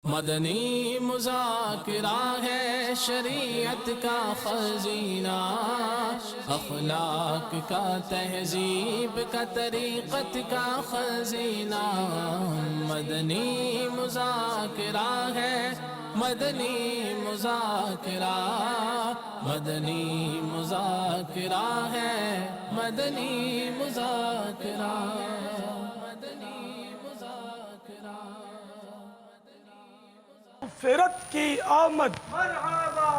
مدنی مذاکرہ ہے شریعت کا خزینہ، اخلاق کا تہذیب کا طریقت کا خزینہ۔ مدنی مذاکرہ ہے، مدنی مذاکرہ، مدنی مذاکرہ ہے، مدنی مذاکرہ، مدنی مذاکرہ۔ مغفرت کی آمد مرحبا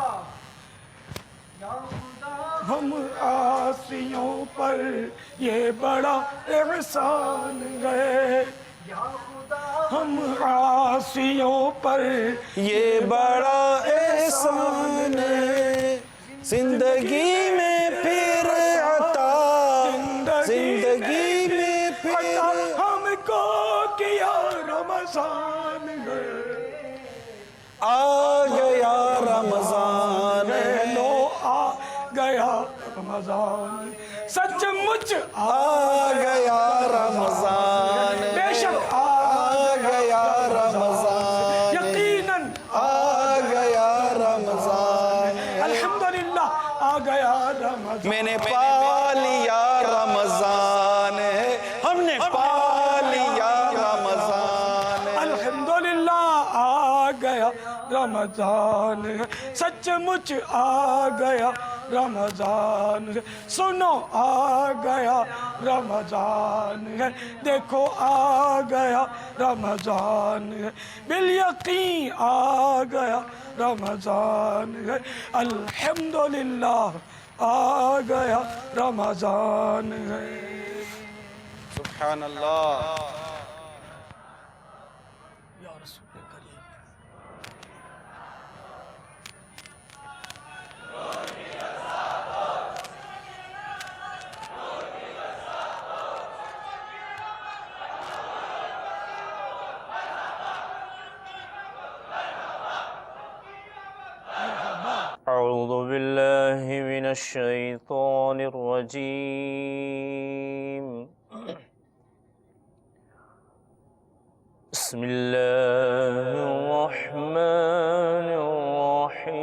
یا خدا، ہم عاصیوں پر یہ بڑا احسان ہے، یا خدا ہم عاصیوں پر یہ بڑا احسان ہے، زندگی میں پھر عطا، زندگی میں پھر عطا ہم کو کیا رمضان ہے، آ گیا رمضان ہے، لو آ گیا رمضان، سچ مچ آ گیا رمضان ہے، بے شک آ گیا رمضان ہے، یقیناً آ گیا رمضان ہے، الحمدللہ آ گیا رمضان۔ میں نے پا لیا رمضان ہے، ہم نے پا لیا رمضان ہے، الحمدللہ آ گیا رمضان ہے، سچ مچ آ گیا رمضان ہے، سنو آ گیا رمضان ہے، دیکھو آ گیا رمضان ہے، بالیقین آ گیا رمضان ہے، الحمدللہ آ گیا رمضان ہے۔ سبحان اللہ۔ یا رسول کریم، أعوذ بالله من الشيطان الرجيم. بسم الله الرحمن الرحيم.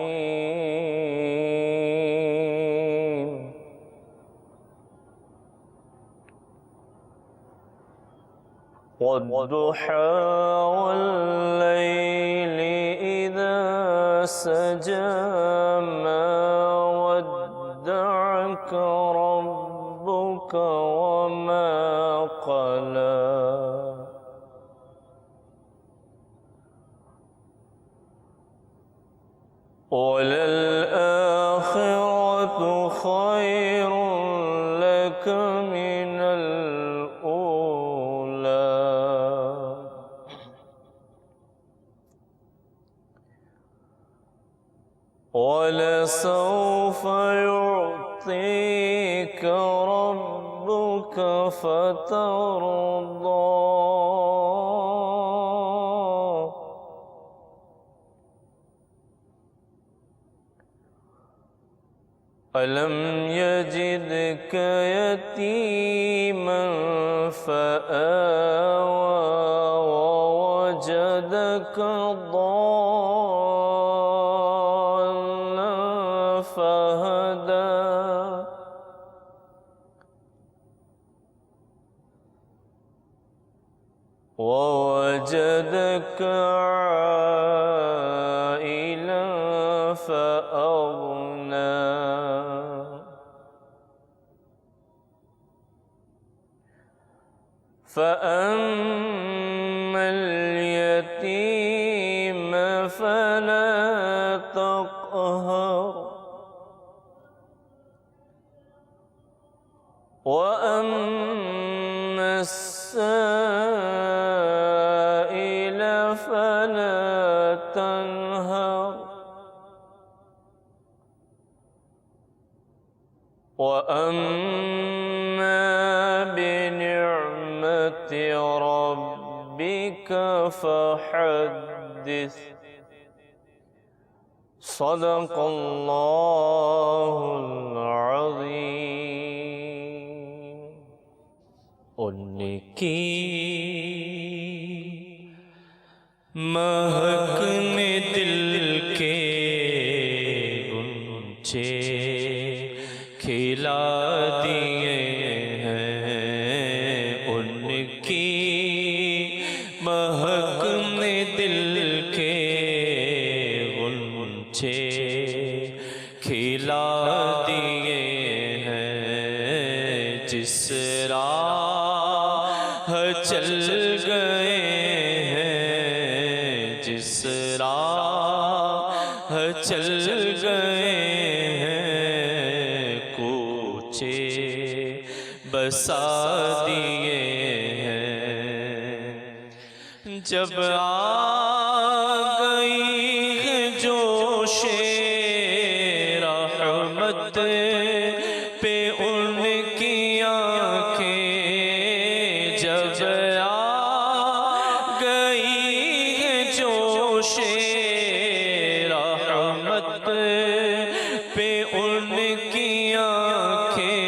والضحى والليل إذا سجى ما ودعك ربك وما قلى وللآخرة خير لك من الأولى ولسوف يعطيك ربك فترضى ألم يجدك يتيما فآوى ووجدك ضالا فهدى ووجدك عائلا فأغنى فأما اليتيم فلا تقهر وأما السائل فلا تنهر وأما بنعمة ربك فحدث صدق الله العظيم. ان کی مہک مجھے کھلا دیے ہیں، جس راہ چل گئے ہیں، جس راہ چل گئے ہیں، کوچے بسا دیے ہیں۔ جب آ گئی ہے جوش رحمت پہ ان کی آنکھیں، جب آ گئی ہے جوش رحمت پہ ان کی آنکھیں،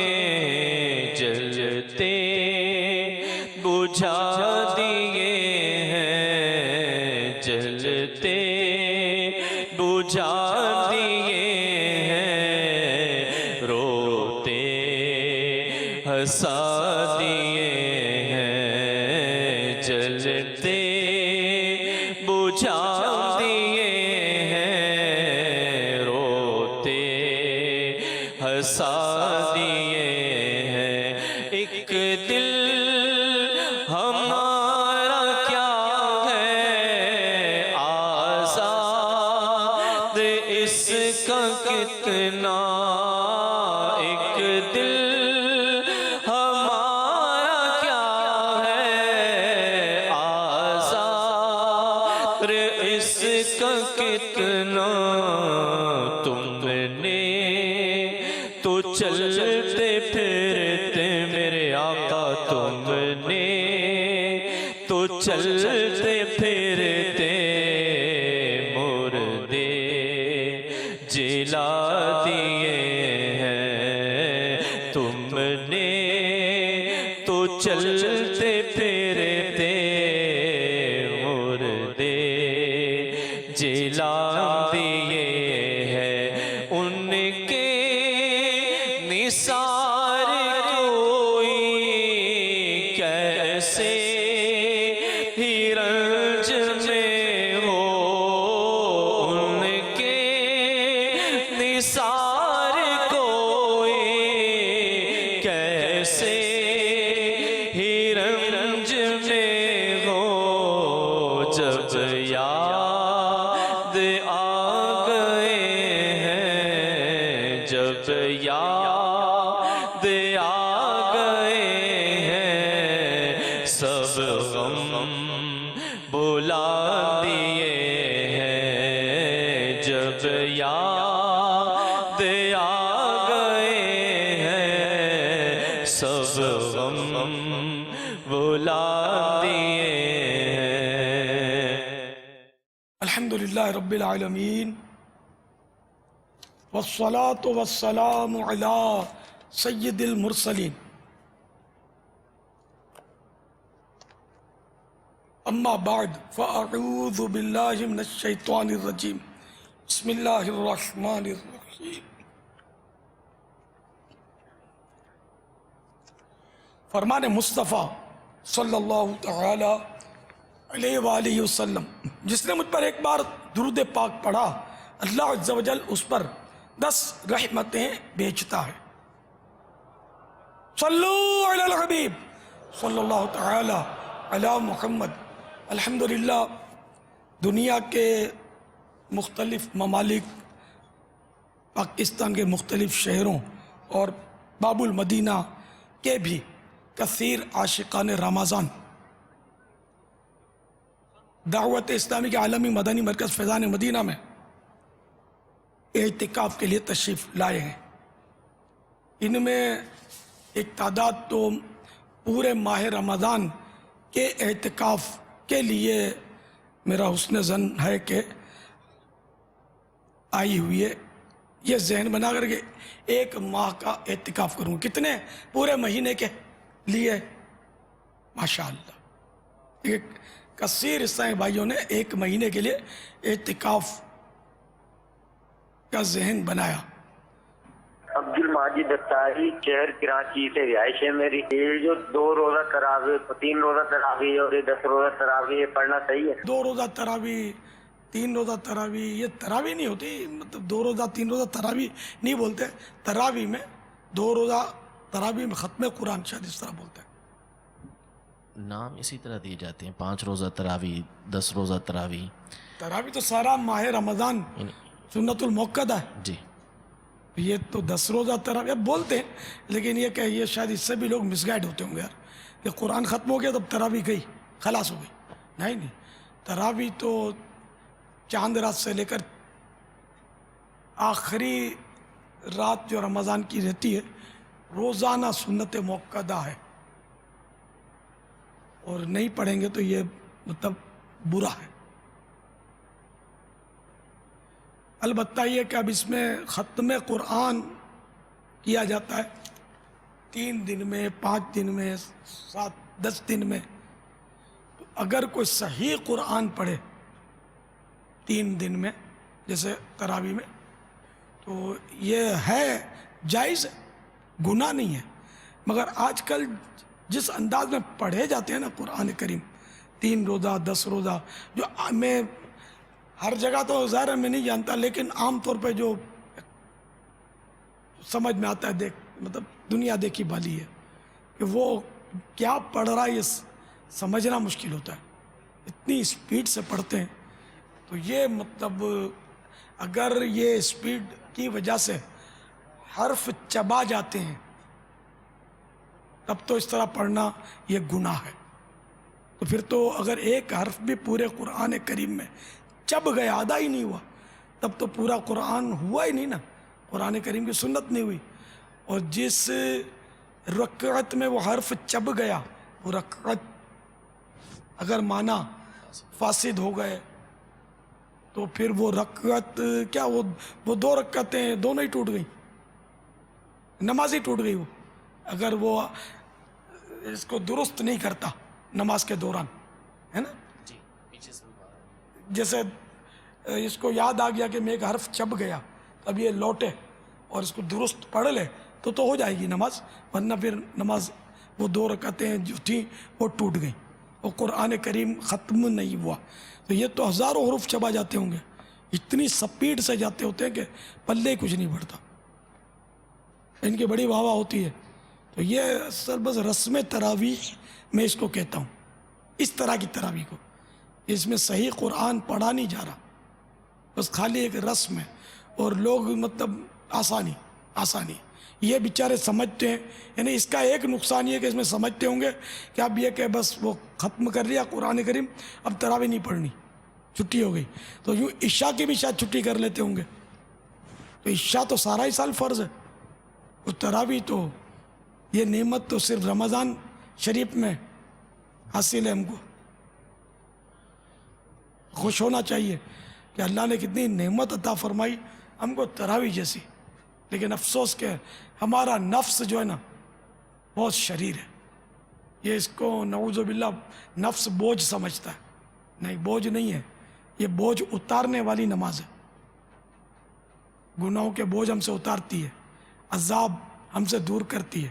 جلتے بجھا دیے ہیں، جلتے بجھا دیے ہیں، روتے ہنسا دیے ہیں، جلتے بجھا دیے ہیں، روتے ہنسا دیے ہیں۔ ایک دل ہمارا کیا ہے آزاد اس کا کتنا، ایک دل ہمارا کیا ہے آزاد اس کا کتنا، تم نے تو چلتے پھرتے میرے آقا، تم نے تو چلتے پھرتے مردے جلا دیے ہیں، تم نے تو چلتے پھرتے مردے جلا دیے ہیں۔ ان کے نثار کوئی کیسے ہی رنج میں ہو، ان کے نثار کوئی کیسے ہی رنج میں ہو، جب یاد آ گئے ہیں، جب یاد آ گئے ہیں، سب غم بلا دیے ہیں، جب یاد آ گئے ہیں، سب غم بلا دیے ہیں۔ الحمدللہ رب العالمین، والصلاة والسلام علی سید المرسلین، اما بعد فاعوذ باللہ من الشیطان الرجیم، بسم اللہ الرحمن الرحیم۔ فرمان مصطفیٰ صلی اللہ تعالی علیہ وآلہ وسلم، جس نے مجھ پر ایک بار درود پاک پڑھا، اللہ عز و جل اس پر 10 رحمتیں بیچتا ہے۔ صلو علی الحبیب صلی اللہ تعالی علی محمد۔ الحمدللہ دنیا کے مختلف ممالک، پاکستان کے مختلف شہروں اور باب المدینہ کے بھی کثیر عاشقان رمضان دعوت اسلامی کے عالمی مدنی مرکز فیضان مدینہ میں اعتکاف کے لیے تشریف لائے ہیں۔ ان میں ایک تعداد تو پورے ماہ رمضان کے اعتکاف کے لیے میرا حسن ظن ہے کہ آئی ہوئی ہے، یہ ذہن بنا کر کے 1 ماہ کا اعتکاف کروں۔ کتنے؟ پورے مہینے کے لیے ماشاءاللہ ایک کثیر عیسائی بھائیوں نے 1 مہینے کے لیے اعتکاف کا ذہن بنایا۔ عبد الماجد اطاری، شہر کراچی سے رہائش ہے میری۔ یہ جو 2 روزہ تراویح، 3 روزہ تراویح اور 10 روزہ تراویح پڑھنا صحیح ہے؟ 2 روزہ تراویح، 3 روزہ تراویح، یہ تراویح نہیں ہوتی، مطلب 2 روزہ 3 روزہ تراویح نہیں بولتے، تراویح میں 2 روزہ تراویح میں ختم قرآن شاید اس طرح بولتے ہیں. نام اسی طرح دیے جاتے ہیں، 5 روزہ تراویح، 10 روزہ تراویح. تراویح تو سارا ماہ رمضان سنت الموقدہ ہے. جی یہ تو 10 روزہ تراویح بولتے ہیں، لیکن یہ کہ یہ شاید اس سے بھی لوگ مس گائیڈ ہوتے ہوں گے یار کہ قرآن ختم ہو گیا تب تراویح گئی خلاص ہو گئی. نہیں، تراویح تو چاند رات سے لے کر آخری رات جو رمضان کی رہتی ہے روزانہ سنت موقدہ ہے، اور نہیں پڑھیں گے تو یہ مطلب برا ہے. البتہ یہ کہ اب اس میں ختم قرآن کیا جاتا ہے 3 دن میں، 5 دن میں، 7-10 دن میں. تو اگر کوئی صحیح قرآن پڑھے 3 دن میں جیسے تراویح میں تو یہ ہے جائز ہے، گناہ نہیں ہے. مگر آج کل جس انداز میں پڑھے جاتے ہیں نا قرآن کریم 3 روزہ 10 روزہ، جو میں ہر جگہ تو ظاہر ہے میں نہیں جانتا، لیکن عام طور پہ جو سمجھ میں آتا ہے مطلب دنیا دیکھی بھالی ہے کہ وہ کیا پڑھ رہا ہے یہ سمجھنا مشکل ہوتا ہے، اتنی اسپیڈ سے پڑھتے ہیں. تو یہ مطلب اگر یہ اسپیڈ کی وجہ سے حرف چبا جاتے ہیں تب تو اس طرح پڑھنا یہ گناہ ہے. تو پھر تو اگر ایک حرف بھی پورے قرآن کریم میں چب گیا، آدھا ہی نہیں ہوا، تب تو پورا قرآن ہوا ہی نہیں نا، قرآن کریم کی سنت نہیں ہوئی. اور جس رکعت میں وہ حرف چب گیا، وہ رکعت اگر معنی فاسد ہو گئے تو پھر وہ رکعت کیا، وہ 2 رکعتیں دونوں ہی ٹوٹ گئیں، نماز ہی ٹوٹ گئی. وہ اگر وہ اس کو درست نہیں کرتا نماز کے دوران، ہے نا، جیسے اس کو یاد آ گیا کہ میں ایک حرف چب گیا، اب یہ لوٹے اور اس کو درست پڑھ لے تو ہو جائے گی نماز، ورنہ پھر نماز وہ 2 رکعتیں جو تھیں وہ ٹوٹ گئیں، اور قرآن کریم ختم نہیں ہوا. تو یہ تو ہزاروں حروف چبا جاتے ہوں گے، اتنی سپیڈ سے جاتے ہوتے ہیں کہ پلے ہی کچھ نہیں بڑھتا، ان کی بڑی واہ واہ ہوتی ہے. تو یہ اصل بس رسم تراویح میں اس کو کہتا ہوں، اس طرح کی تراویح کو، اس میں صحیح قرآن پڑھا نہیں جا رہا، بس خالی ایک رسم ہے. اور لوگ مطلب آسانی یہ بیچارے سمجھتے ہیں. یعنی اس کا ایک نقصان یہ کہ اس میں سمجھتے ہوں گے کہ اب یہ کہ بس وہ ختم کر لیا قرآن کریم، اب تراویح نہیں پڑھنی، چھٹی ہو گئی. تو یوں عشاء کی بھی شاید چھٹی کر لیتے ہوں گے. تو عشاء تو سارا ہی سال فرض ہے، اور تراویح تو یہ نعمت تو صرف رمضان شریف میں حاصل ہے. ہم کو خوش ہونا چاہیے کہ اللہ نے کتنی نعمت عطا فرمائی ہم کو تراویح جیسی. لیکن افسوس کہ ہمارا نفس جو ہے نا بہت شریر ہے، یہ اس کو نعوذ باللہ نفس بوجھ سمجھتا ہے. نہیں، بوجھ نہیں ہے، یہ بوجھ اتارنے والی نماز ہے. گناہوں کے بوجھ ہم سے اتارتی ہے، عذاب ہم سے دور کرتی ہے.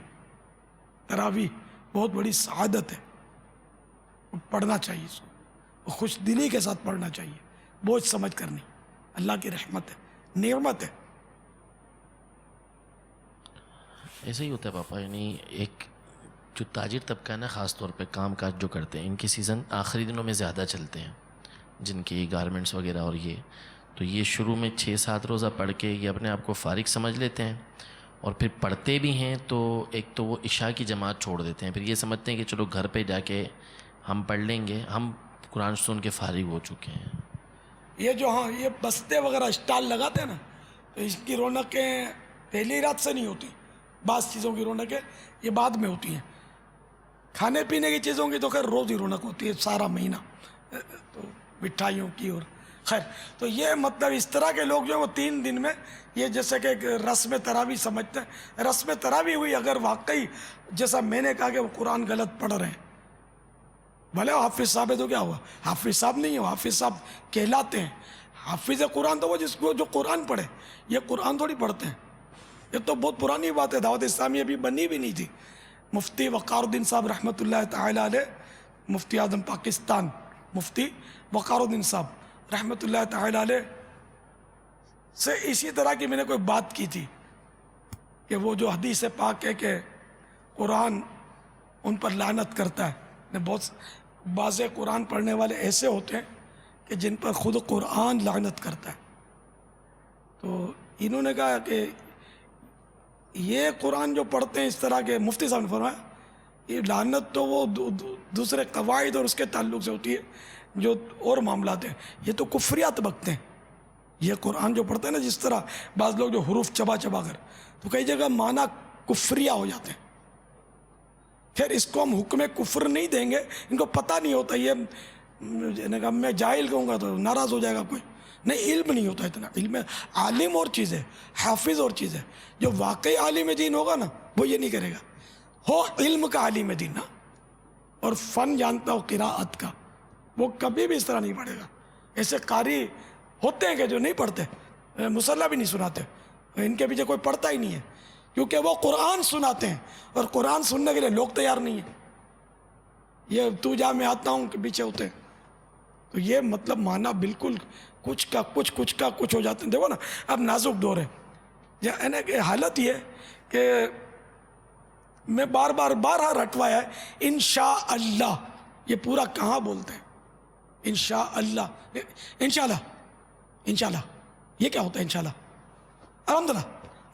تراویح بہت بڑی سعادت ہے، پڑھنا چاہیے اس کو، خوش دلی کے ساتھ پڑھنا چاہیے، بوجھ سمجھ کر نہیں. اللہ کی رحمت ہے، نعمت ہے. ایسا ہی ہوتا ہے پاپا. یعنی ایک جو تاجر طبقہ ہے نا، خاص طور پہ کام کاج جو کرتے ہیں، ان کی سیزن آخری دنوں میں زیادہ چلتے ہیں، جن کی گارمنٹس وغیرہ. اور یہ تو یہ شروع میں 6-7 روزہ پڑھ کے یہ اپنے آپ کو فارغ سمجھ لیتے ہیں، اور پھر پڑھتے بھی ہیں تو ایک تو وہ عشاء کی جماعت چھوڑ دیتے ہیں. پھر یہ سمجھتے ہیں کہ چلو گھر پہ جا کے ہم پڑھ لیں گے، ہم قرآن سن کے فارغ ہو چکے ہیں. یہ جو ہاں یہ بستے وغیرہ اسٹال لگاتے ہیں نا، تو اس کی رونقیں پہلی رات سے نہیں ہوتی. بعض چیزوں کی رونقیں یہ بعد میں ہوتی ہیں. کھانے پینے کی چیزوں کی تو خیر روز ہی رونق ہوتی ہے سارا مہینہ، تو مٹھائیوں کی. اور خیر تو یہ مطلب اس طرح کے لوگ جو ہیں وہ 3 دن میں یہ جیسے کہ ایک رسم تراویح سمجھتے ہیں. رسم تراویح ہوئی اگر واقعی جیسا میں نے کہا کہ وہ قرآن غلط پڑھ رہے ہیں، بھلے حافظ صاحب ہے تو کیا ہوا، حافظ صاحب نہیں ہو، حافظ صاحب کہلاتے ہیں. حافظ قرآن تو وہ جس کو جو قرآن پڑھے، یہ قرآن تھوڑی پڑھتے ہیں. یہ تو بہت پرانی بات ہے، دعوت اسلامی ابھی بنی بھی نہیں تھی. مفتی وقار الدین صاحب رحمۃ اللہ تعالی علیہ، مفتی اعظم پاکستان مفتی وقار الدین صاحب، رحمۃ اللہ تعالی علیہ سے اسی طرح کی میں نے کوئی بات کی تھی کہ وہ جو حدیث پاک ہے کہ قرآن ان پر لعنت کرتا ہے. بہت بعض قرآن پڑھنے والے ایسے ہوتے ہیں کہ جن پر خود قرآن لعنت کرتا ہے. تو انہوں نے کہا کہ یہ قرآن جو پڑھتے ہیں اس طرح کے، مفتی صاحب نے فرمایا یہ لعنت تو وہ دوسرے قواعد اور اس کے تعلق سے ہوتی ہے جو اور معاملات ہیں، یہ تو کفریات بکتے ہیں. یہ قرآن جو پڑھتے ہیں نا، جس طرح بعض لوگ جو حروف چبا چبا کر، تو کئی جگہ معنی کفریہ ہو جاتے ہیں. پھر اس کو ہم حکم کفر نہیں دیں گے، ان کو پتہ نہیں ہوتا. یہ میں جاہل کہوں گا تو ناراض ہو جائے گا کوئی. نہیں، علم نہیں ہوتا اتنا. علم عالم اور چیز ہے، حافظ اور چیز ہے. جو واقعی عالم دین ہوگا نا وہ یہ نہیں کرے گا. ہو علم کا عالم دین نا، اور فن جانتا ہو قراءت کا، وہ کبھی بھی اس طرح نہیں پڑھے گا. ایسے قاری ہوتے ہیں کہ جو نہیں پڑھتے، مصلی بھی نہیں سناتے، ان کے پیچھے کوئی پڑھتا ہی نہیں ہے، کیونکہ وہ قرآن سناتے ہیں اور قرآن سننے کے لیے لوگ تیار نہیں ہیں. یہ تو جا میں آتا ہوں کہ پیچھے ہوتے ہیں. تو یہ مطلب معنی بالکل کچھ کا کچھ ہو جاتے ہیں. دیکھو نا، اب نازک دور ہے. کہ حالت یہ کہ میں بارہا رٹوایا ہے انشاءاللہ. یہ پورا کہاں بولتے ہیں انشاءاللہ؟ انشاءاللہ یہ کیا ہوتا ہے انشاءاللہ؟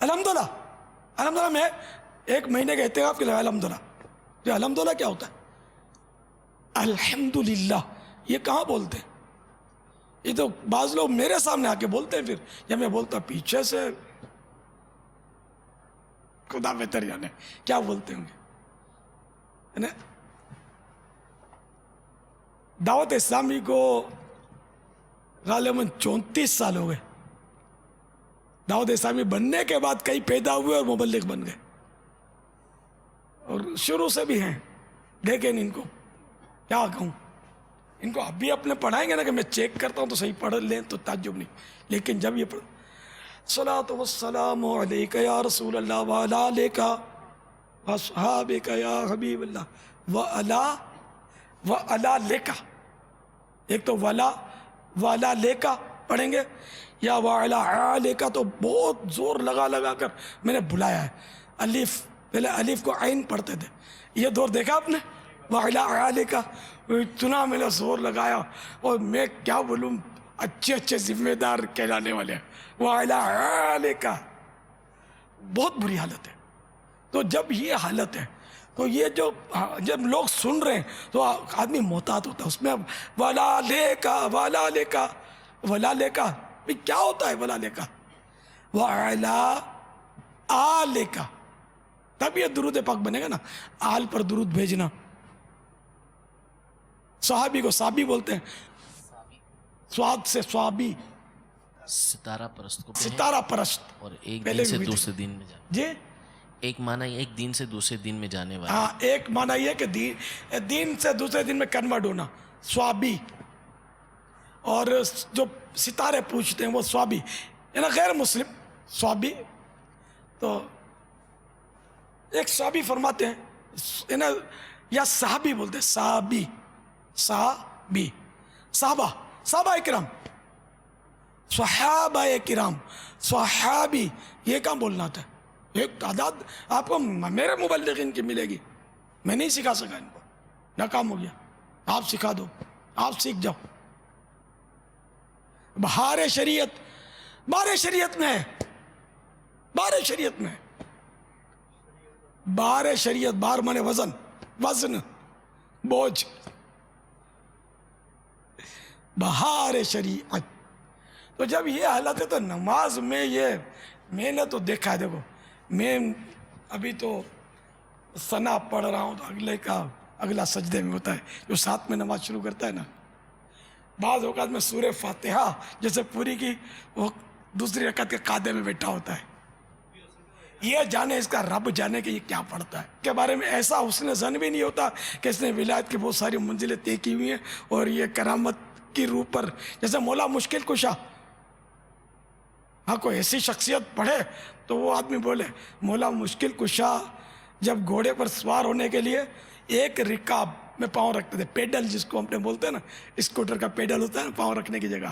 الحمدللہ میں ایک مہینے کے احتکاف کے لیے الحمدللہ. یہ الحمدللہ کیا ہوتا ہے؟ الحمدللہ یہ کہاں بولتے ہیں؟ یہ تو بعض لوگ میرے سامنے آ کے بولتے ہیں، پھر جب میں بولتا پیچھے سے خدا بہتر جانے کیا بولتے ہوں گے. دعوت اسلامی کو غالباً 34 سال ہو گئے. دعوت اسلامی بننے کے بعد کئی پیدا ہوئے اور مبلغ بن گئے، اور شروع سے بھی ہیں. لیکن ان کو کیا کہوں، ان کو اب بھی اپنے پڑھائیں گے نا کہ میں چیک کرتا ہوں تو صحیح پڑھ لیں تو تعجب نہیں. لیکن جب یہ پڑھ صلاۃ والسلام علیک یا رسول اللہ وعلی آلک واصحابک یا حبیب اللہ وعلی لیکا، ایک تو وعلی لیکا پڑھیں گے، یا وعلی آلک تو بہت زور لگا کر میں نے بلایا ہے. الف، پہلے الف کو عین پڑھتے تھے، یہ دور دیکھا آپ نے؟ وعلی آلک اتنا میں نے زور لگایا، اور میں کیا بولوں، اچھے ذمہ دار کہلانے والے ہیں. وعلی آلک بہت بری حالت ہے. تو جب یہ حالت ہے تو یہ جب لوگ سن رہے ہیں تو آدمی محتاط ہوتا ہے اس میں. ولا لیکا کیا ہوتا ہے؟ ولا لیکا وعلی آلک، تب یہ درود پاک بنے گا نا. آل پر درود بھیجنا. صحابی کو صحابی بولتے ہیں، سواد سے صحابی، ستارہ پرست کو ستارہ پرست. اور ایک دین سے دوسرے دین میں جانے. جی، ایک معنی ایک دین سے دوسرے دین میں جانے والا. ہاں، ایک معنی یہ کہ دین سے دوسرے دین میں کنورٹ ہونا، صحابی. اور جو ستارے پوچھتے ہیں وہ صحابی، یعنی غیر مسلم صحابی. تو ایک صحابی فرماتے ہیں، یا صحابی بولتے ہیں، صحابی، صحابہ کرام، صحابہ کرام، صحابی، یہ کہاں بولنا تھا؟ ایک تعداد آپ کو میرے مبلغین کی ملے گی. میں نہیں سکھا سکا ان کو، ناکام ہو گیا. آپ سکھا دو، آپ سیکھ جاؤ. بہار شریعت میں ہے، بہار شریعت، بہار مانے وزن، بوجھ. بہار شریعت. تو جب یہ حالت ہے تو نماز میں میں نے تو دیکھا ہے. دیکھو، میں ابھی تو ثنا پڑھ رہا ہوں تو اگلا سجدے میں ہوتا ہے، جو ساتھ میں نماز شروع کرتا ہے نا. بعض اوقات میں سورہ فاتحہ جیسے پوری کی، وہ دوسری رکعت کے قاعدے میں بیٹھا ہوتا ہے. یہ جانے، اس کا رب جانے کہ یہ کیا پڑھتا ہے. کے بارے میں ایسا حسن ظن بھی نہیں ہوتا کہ اس نے ولایت کی بہت ساری منزلیں طے کی ہوئی ہیں اور یہ کرامت کی روح پر، جیسے مولا مشکل کشا. ہاں، کوئی ایسی شخصیت پڑھے تو وہ آدمی بولے مولا مشکل کشا جب گھوڑے پر سوار ہونے کے لیے ایک رکاب میں پاؤں رکھتے تھے, پیڈل جس کو ہم نے بولتے ہیں نا, اسکوٹر کا پیڈل ہوتا ہے نا پاؤں رکھنے کی جگہ,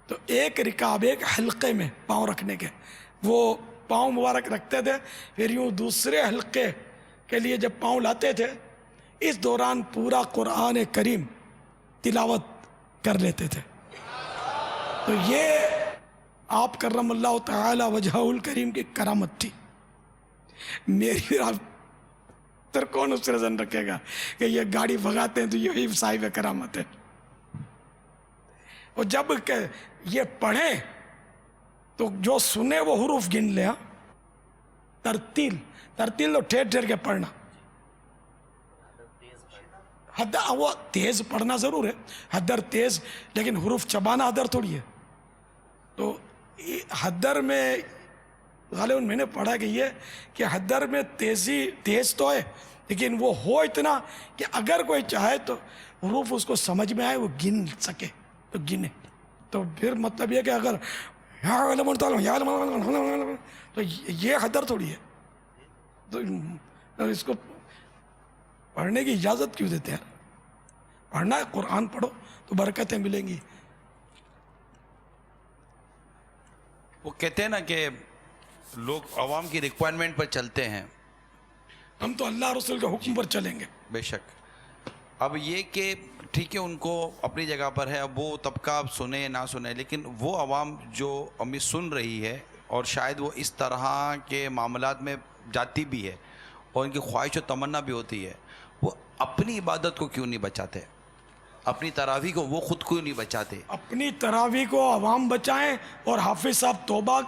تو ایک رکاب ایک حلقے میں پاؤں رکھنے کے, وہ پاؤں مبارک رکھتے تھے, پھر یوں دوسرے حلقے کے لیے جب پاؤں لاتے تھے اس دوران پورا قرآن کریم تلاوت کر لیتے تھے. تو یہ آپ کرم اللہ تعالی وجہہ الکریم کی کرامت تھی. میری تر کون اس رزن رکھے گا کہ یہ گاڑی بھگاتے ہیں تو یہی صاحب کرامت ہے. اور جب کہ یہ پڑھیں تو جو سنے وہ حروف گن لے. ترتیل تو ٹھہر ٹھہر کے پڑھنا. وہ تیز پڑھنا ضرور ہے, حدر تیز, لیکن حروف چبانا حدر تھوڑی ہے. تو حدر میں غالباً میں نے پڑھا کہ یہ کہ حدر میں تیز تو ہے, لیکن وہ ہو اتنا کہ اگر کوئی چاہے تو حروف اس کو سمجھ میں آئے وہ گن سکے تو گنے. تو پھر مطلب یہ کہ اگر تو یہ حدر تھوڑی ہے. تو اس کو پڑھنے کی اجازت کیوں دیتے ہیں؟ پڑھنا ہے, قرآن پڑھو تو برکتیں ملیں گی. وہ کہتے ہیں نا کہ لوگ عوام کی ریکوائرمنٹ پر چلتے ہیں, ہم تو اللہ رسول کے حکم پر چلیں گے. بے شک. اب یہ کہ ٹھیک ہے ان کو اپنی جگہ پر ہے, اب وہ طبقہ سنے نہ سنے, لیکن وہ عوام جو ہمیں سن رہی ہے اور شاید وہ اس طرح کے معاملات میں جاتی بھی ہے اور ان کی خواہش و تمنا بھی ہوتی ہے, وہ اپنی عبادت کو کیوں نہیں بچاتے؟ اپنی تراویح کو وہ خود کیوں نہیں بچاتے؟ اپنی تراویح کو عوام بچائیں. اور حافظ صاحب توبہ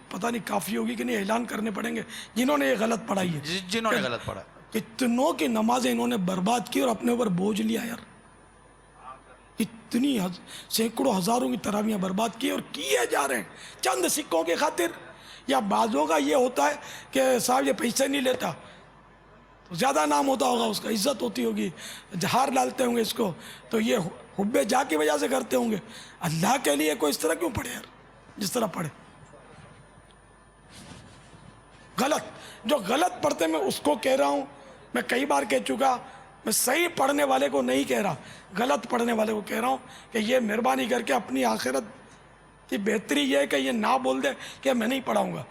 پتہ نہیں کافی ہوگی کہ نہیں, اعلان کرنے پڑیں گے جنہوں نے یہ غلط پڑھائی ہے, جنہوں نے غلط پڑھا. اتنوں کی نمازیں انہوں نے برباد کی اور اپنے اوپر بوجھ لیا یار. اتنی سینکڑوں ہزاروں کی تراویحیں برباد کی اور کیے جا رہے ہیں چند سکوں کی خاطر. یا بعضوں کا یہ ہوتا ہے کہ صاحب یہ پیسے نہیں لیتا, تو زیادہ نام ہوتا ہوگا اس کا, عزت ہوتی ہوگی, جہار ڈالتے ہوں گے اس کو, تو یہ حب جا کی وجہ سے کرتے ہوں گے. اللہ کے لیے کوئی اس طرح کیوں پڑھے یار جس طرح پڑھے؟ غلط جو غلط پڑھتے میں اس کو کہہ رہا ہوں, میں کئی بار کہہ چکا, میں صحیح پڑھنے والے کو نہیں کہہ رہا, غلط پڑھنے والے کو کہہ رہا ہوں کہ یہ مہربانی کر کے اپنی آخرت کی بہتری یہ ہے کہ یہ نہ بول دے کہ میں نہیں پڑھاؤں گا.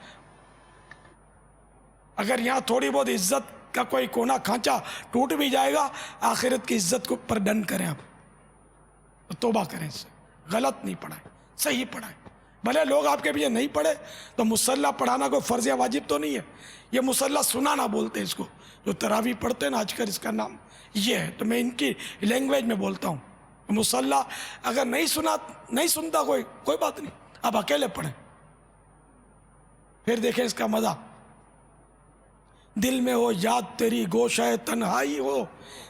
اگر یہاں تھوڑی بہت عزت کا کوئی کونا کھانچا ٹوٹ بھی جائے گا, آخرت کی عزت کو پر ڈن کریں, آپ توبہ کریں اس سے. غلط نہیں پڑھائیں, صحیح پڑھائیں. بھلے لوگ آپ کے پیچھے نہیں پڑھے تو مصلی پڑھانا کوئی فرض یا واجب تو نہیں ہے. یہ مصلی سنانا بولتے ہیں اس کو, جو تراویح پڑھتے ہیں نا آج کل اس کا نام یہ ہے. تو میں ان کی لینگویج میں بولتا ہوں. مصلی اگر نہیں سنتا کوئی بات نہیں, آپ اکیلے پڑھیں, پھر دیکھیں اس کا مزہ. دل میں ہو یاد تیری گوشہ تنہائی ہو,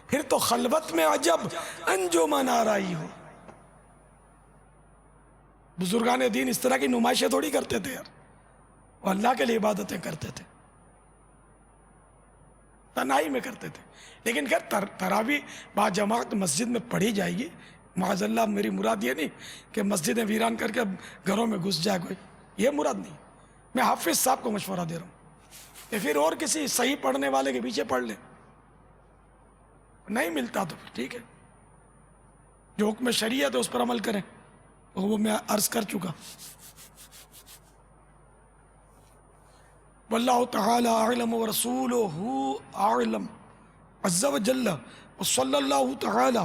پھر تو خلوت میں عجب انجمن آرائی ہو. بزرگان دین اس طرح کی نمائشیں تھوڑی کرتے تھے یار, وہ اللہ کے لیے عبادتیں کرتے تھے, تنہائی میں کرتے تھے. لیکن خیر تراویح با جماعت مسجد میں پڑھی جائے گی, معاذ اللہ. میری مراد یہ نہیں کہ مسجدیں ویران کر کے گھروں میں گھس جائے کوئی, یہ مراد نہیں. میں حافظ صاحب کو مشورہ دے رہا ہوں کہ پھر اور کسی صحیح پڑھنے والے کے پیچھے پڑھ لیں. نہیں ملتا تو ٹھیک ہے, جو حکم شریعت ہے اس پر عمل کریں, وہ میں عرض کر چکا. واللہ تعالی اعلم ورسولہ اعلم عز وجل وصلی اللہ تعالی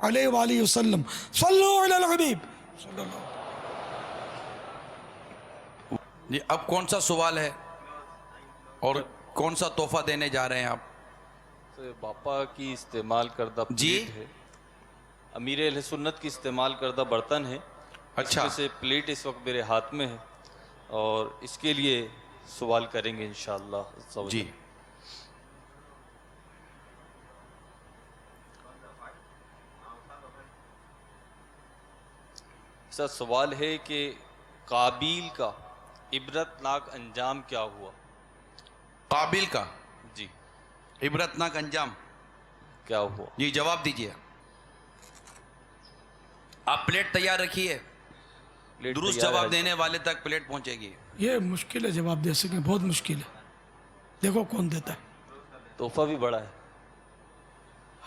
علیہ وآلہ وسلم. صلو علی الحبیب صلی اللہ. جی اب کون سا سوال ہے اور کون سا تحفہ دینے جا رہے ہیں آپ؟ باپا کی استعمال کردہ پلیٹ ہے, امیر اہل سنت کی استعمال کردہ برتن ہے. اچھا, اس میں سے پلیٹ اس وقت میرے ہاتھ میں ہے اور اس کے لیے سوال کریں گے انشاءاللہ. جی سر سوال ہے کہ قابیل کا عبرتناک انجام کیا ہوا؟ قابل کا جی عبرتناک انجام کیا ہوا؟ جی جواب دیجئے. آپ پلیٹ تیار رکھیے, درست جواب دینے والے تک پلیٹ پہنچے گی. یہ مشکل ہے جواب دے سکیں, بہت مشکل ہے. دیکھو کون دیتا ہے. تحفہ بھی بڑا ہے.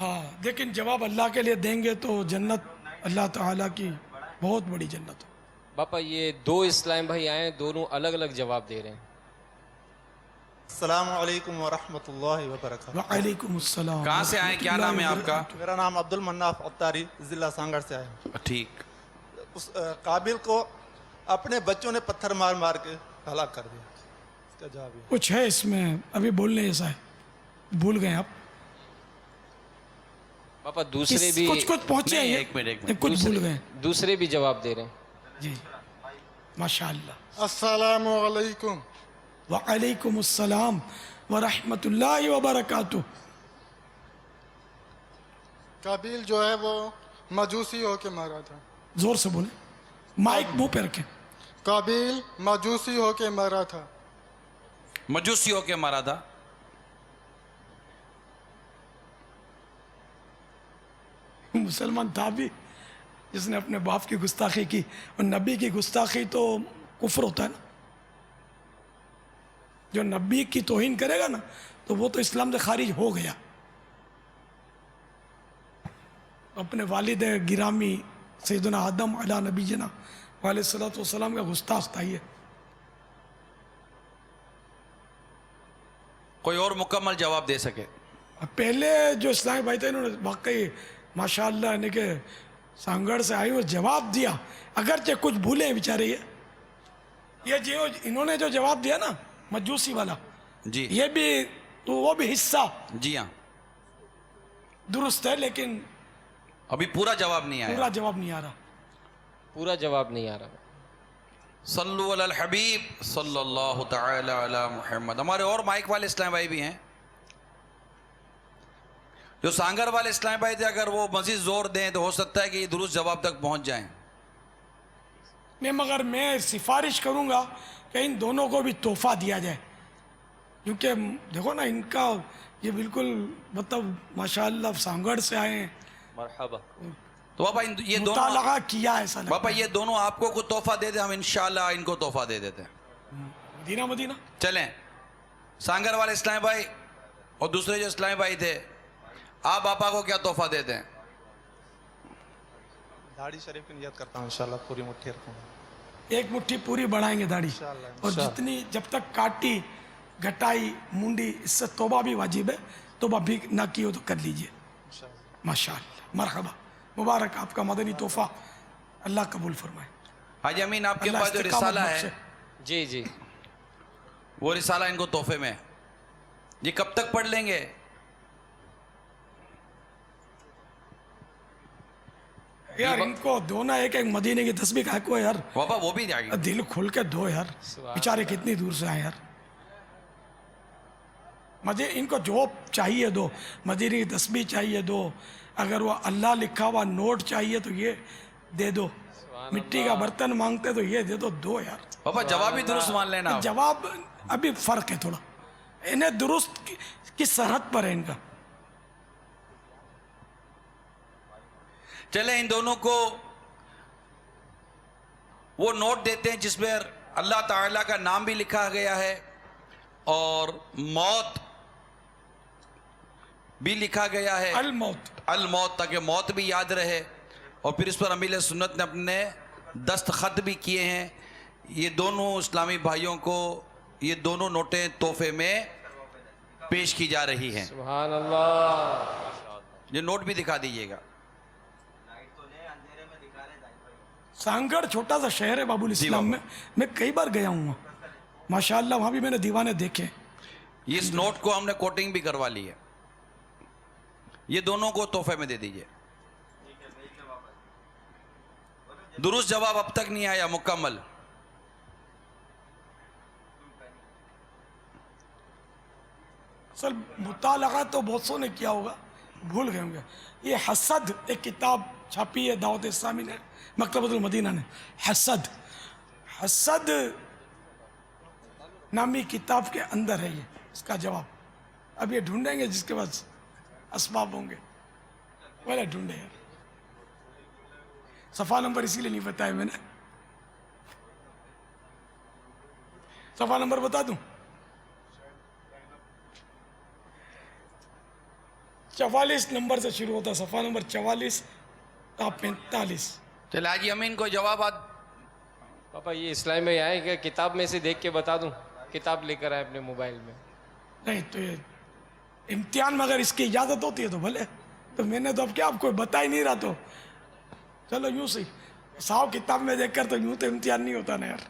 ہاں لیکن جواب اللہ کے لیے دیں گے تو جنت اللہ تعالیٰ کی بہت بڑی جنت ہے. باپا یہ دو اسلام بھائی آئے ہیں، دونوں الگ الگ جواب دے رہے ہیں. السلام علیکم ورحمۃ اللہ وبرکاتہ. وعلیکم السلام. کہاں سے آئے, کیا نام ہے آپ کا؟ میرا نام عبد المناف عطاری، ضلع سانگڑ سے آیا ہوں. ٹھیک. اس قابل کو اپنے بچوں نے پتھر مار مار کے ہلاک کر دیا. اس کا جواب یہ کچھ ہے اس میں ابھی بولنے جیسا ہے, بھول گئے آپ. باپا دوسرے بھی کچھ پہنچے ہیں, ایک منٹ کچھ بھول گئے. دوسرے بھی جواب دے رہے ہیں. جی ماشاء اللہ. السلام علیکم. وعلیکم السلام ورحمۃ اللہ وبرکاتہ. قابیل جو ہے وہ مجوسی ہو کے مارا تھا. زور سے بولیں, مائک منہ پہ رکھیں. قابیل مجوسی ہو کے مارا تھا. مجوسی ہو کے مارا تھا. مسلمان تھا بھی جس نے اپنے باپ کی گستاخی کی, اور نبی کی گستاخی تو کفر ہوتا ہے نا. جو نبی کی توہین کرے گا نا تو وہ تو اسلام سے خارج ہو گیا. اپنے والد گرامی سیدنا آدم علی نبینا علیہ الصلوۃ والسلام کا گستاخ تھا یہ. کوئی اور مکمل جواب دے سکے؟ پہلے جو اسلامی بھائی تھے انہوں نے واقعی ماشاءاللہ یعنی کہ سانگڑ سے آئی اور جواب دیا, اگرچہ کچھ بھولے بیچارے. یہ جو انہوں نے جو جواب دیا نا مجوسی والا, جی یہ بھی تو وہ بھی حصہ جی ہاں درست ہے, لیکن ابھی پورا جواب نہیں آیا. پورا جواب نہیں آ رہا. پورا جواب نہیں آ رہا. صلو علی الحبیب صلی اللہ تعالی علی محمد. ہمارے اور مائک والے اسلام بھائی بھی ہیں. جو سانگر والے اسلام بھائی تھے, اگر وہ مزید زور دیں تو ہو سکتا ہے کہ یہ درست جواب تک پہنچ جائیں. مگر میں سفارش کروں گا کہ ان دونوں کو بھی تحفہ دیا جائے, کیونکہ دیکھو نا ان کا یہ بالکل مطلب ماشاءاللہ سانگڑ سے آئے ہیں, مرحبا. تو بابا یہ دونوں, مطالعہ کیا ایسا لگتا بابا یہ دونوں آپ کو کوئی تحفہ دے دیں, ہم انشاءاللہ ان کو تحفہ دے دیتے ہیں. مدینہ مدینہ. چلیں, سانگر والے اسلام بھائی اور دوسرے جو اسلام بھائی تھے, آپ آپا کو کیا تحفہ دیتے ہیں؟ داڑھی شریف کی نیت کرتا ہوں انشاءاللہ پوری مٹھی رکھوں گا. ایک مٹھی پوری بڑھائیں گے داڑھی, اور جتنی جب تک کاٹی گھٹائی منڈی اس سے توبہ بھی واجب ہے, توبہ بھی نہ کی ہو تو کر لیجئے. ماشاءاللہ مرحبا, مبارک آپ کا مدنی تحفہ, اللہ قبول فرمائے. حاجی امین آپ کے اللہ پاس جو استقامت رسالہ بخشے. ہے, جی جی وہ رسالہ ان کو تحفے میں, یہ کب تک پڑھ لیں گے؟ یار ان کو دو نا, ایک ایک مدینے کی تسبیح کا کو یار, بابا وہ بھی جائے گی. دل کھل کے دو یار, بیچارے کتنی دور سے آئے یار. ان کو جو چاہیے دو, مدینے کی تسبیح چاہیے دو, اگر وہ اللہ لکھا ہوا نوٹ چاہیے تو یہ دے دو, مٹی کا برتن مانگتے تو یہ دے دو, دو یار. بابا جواب بھی درست مان لینا آپ. جواب ابھی فرق ہے تھوڑا, انہیں درست کی سرحد پر ہے ان کا. چلیں ان دونوں کو وہ نوٹ دیتے ہیں جس میں اللہ تعالیٰ کا نام بھی لکھا گیا ہے اور موت بھی لکھا گیا ہے, الموت, تاکہ موت بھی یاد رہے. اور پھر اس پر امیر سنت نے اپنے دستخط بھی کیے ہیں. یہ دونوں اسلامی بھائیوں کو یہ دونوں نوٹیں تحفے میں پیش کی جا رہی ہیں. سبحان اللہ. یہ نوٹ بھی دکھا دیجیے گا. سانگڑ چھوٹا سا شہر ہے باب الاسلام میں کئی بار گیا ہوں ماشاءاللہ, وہاں بھی میں نے دیوانے دیکھے. اس نوٹ کو ہم نے کوٹنگ بھی کروا لی ہے, یہ دونوں کو تحفے میں دے دیجئے. درست جواب اب تک نہیں آیا مکمل. اصل مطالعہ تو بہت سو نے کیا ہوگا, بھول گئے ہوں گے. یہ حسد ایک کتاب چھاپی ہے دعوت اسلامی نے, مکتبۃ المدینہ نے. حسد نامی کتاب کے اندر ہے یہ, اس کا جواب. اب یہ ڈھونڈیں گے جس کے پاس اسباب ہوں گے, وہ ڈھونڈے یار. صفحہ نمبر اسی لیے نہیں بتایا میں نے, صفحہ نمبر بتا دوں, 44 نمبر سے شروع ہوتا ہے, صفحہ نمبر 44 تا 45. چلے حاجی امین کو جوابات. پاپا یہ اسلام میں آئے کہ کتاب میں سے دیکھ کے بتا دوں؟ کتاب لے کر آئے اپنے موبائل میں. نہیں تو یہ امتحان میں اگر اس کی اجازت ہوتی ہے تو بھلے, تو میں نے تو اب کیا آپ کو بتا ہی نہیں رہا, تو چلو یوں سی صاحب کتاب میں دیکھ کر تو یوں تو امتحان نہیں ہوتا نا یار.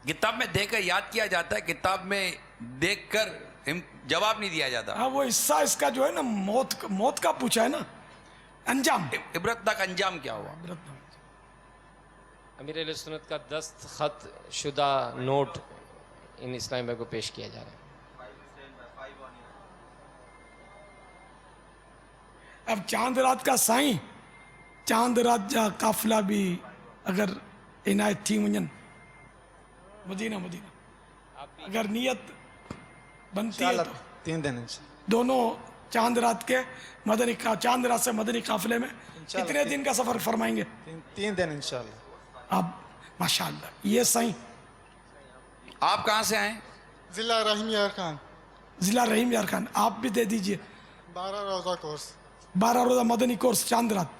کتاب میں دیکھ کر یاد کیا جاتا ہے, کتاب میں دیکھ کر جواب نہیں دیا جاتا. ہاں وہ حصہ اس کا جو ہے نا موت کا پوچھا ہے نا, انجام. عبرت تک انجام کیا ہوا؟ امیر اہل سنت کا دستخط شدہ نوٹ ان اسلام بھائی کو پیش کیا جا رہا ہے. اب چاند رات کا سائیں, چاند رات جا قافلہ بھی اگر عنایت تھی ونجن مدینہ اگر نیت بنتی ہے تو 3 دن دونوں چاند رات کے مدنی چاند رات سے مدنی قافلے میں کتنے دن کا سفر فرمائیں گے؟ 3 دن انشاءاللہ. اب ماشاءاللہ یہ سائیں. آپ کہاں سے آئیں؟ ضلع رحیم یار خان. ضلع رحیم یار خان. آپ بھی دے دیجئے. 12 روزہ کورس. 12 روزہ مدنی کورس چاند رات.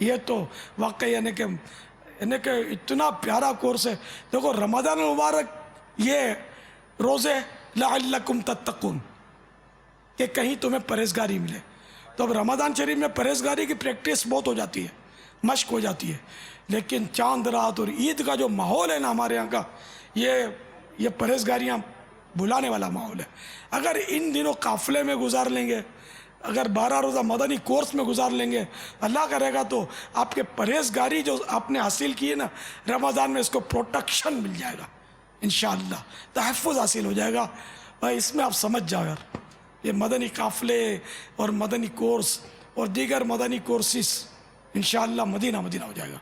یہ تو واقعی یعنی کہ اتنا پیارا کورس ہے. دیکھو رمضان المبارک یہ روزے لعلکم تتقون کہ کہیں تمہیں پرہیزگاری ملے. تو اب رمضان شریف میں پرہیزگاری کی پریکٹس بہت ہو جاتی ہے, مشق ہو جاتی ہے, لیکن چاند رات اور عید کا جو ماحول ہے نا ہمارے یہاں کا, یہ پرہیزگاریاں بلانے والا ماحول ہے. اگر ان دنوں قافلے میں گزار لیں گے, اگر 12 روزہ مدنی کورس میں گزار لیں گے, اللہ کرے گا تو آپ کے پرہیزگاری جو آپ نے حاصل کی ہے نا رمضان میں, اس کو پروٹیکشن مل جائے گا انشاءاللہ, تحفظ حاصل ہو جائے گا. اور اس میں آپ سمجھ جاؤ یار, یہ مدنی قافلے اور مدنی کورس اور دیگر مدنی کورسز انشاءاللہ مدینہ ہو جائے گا.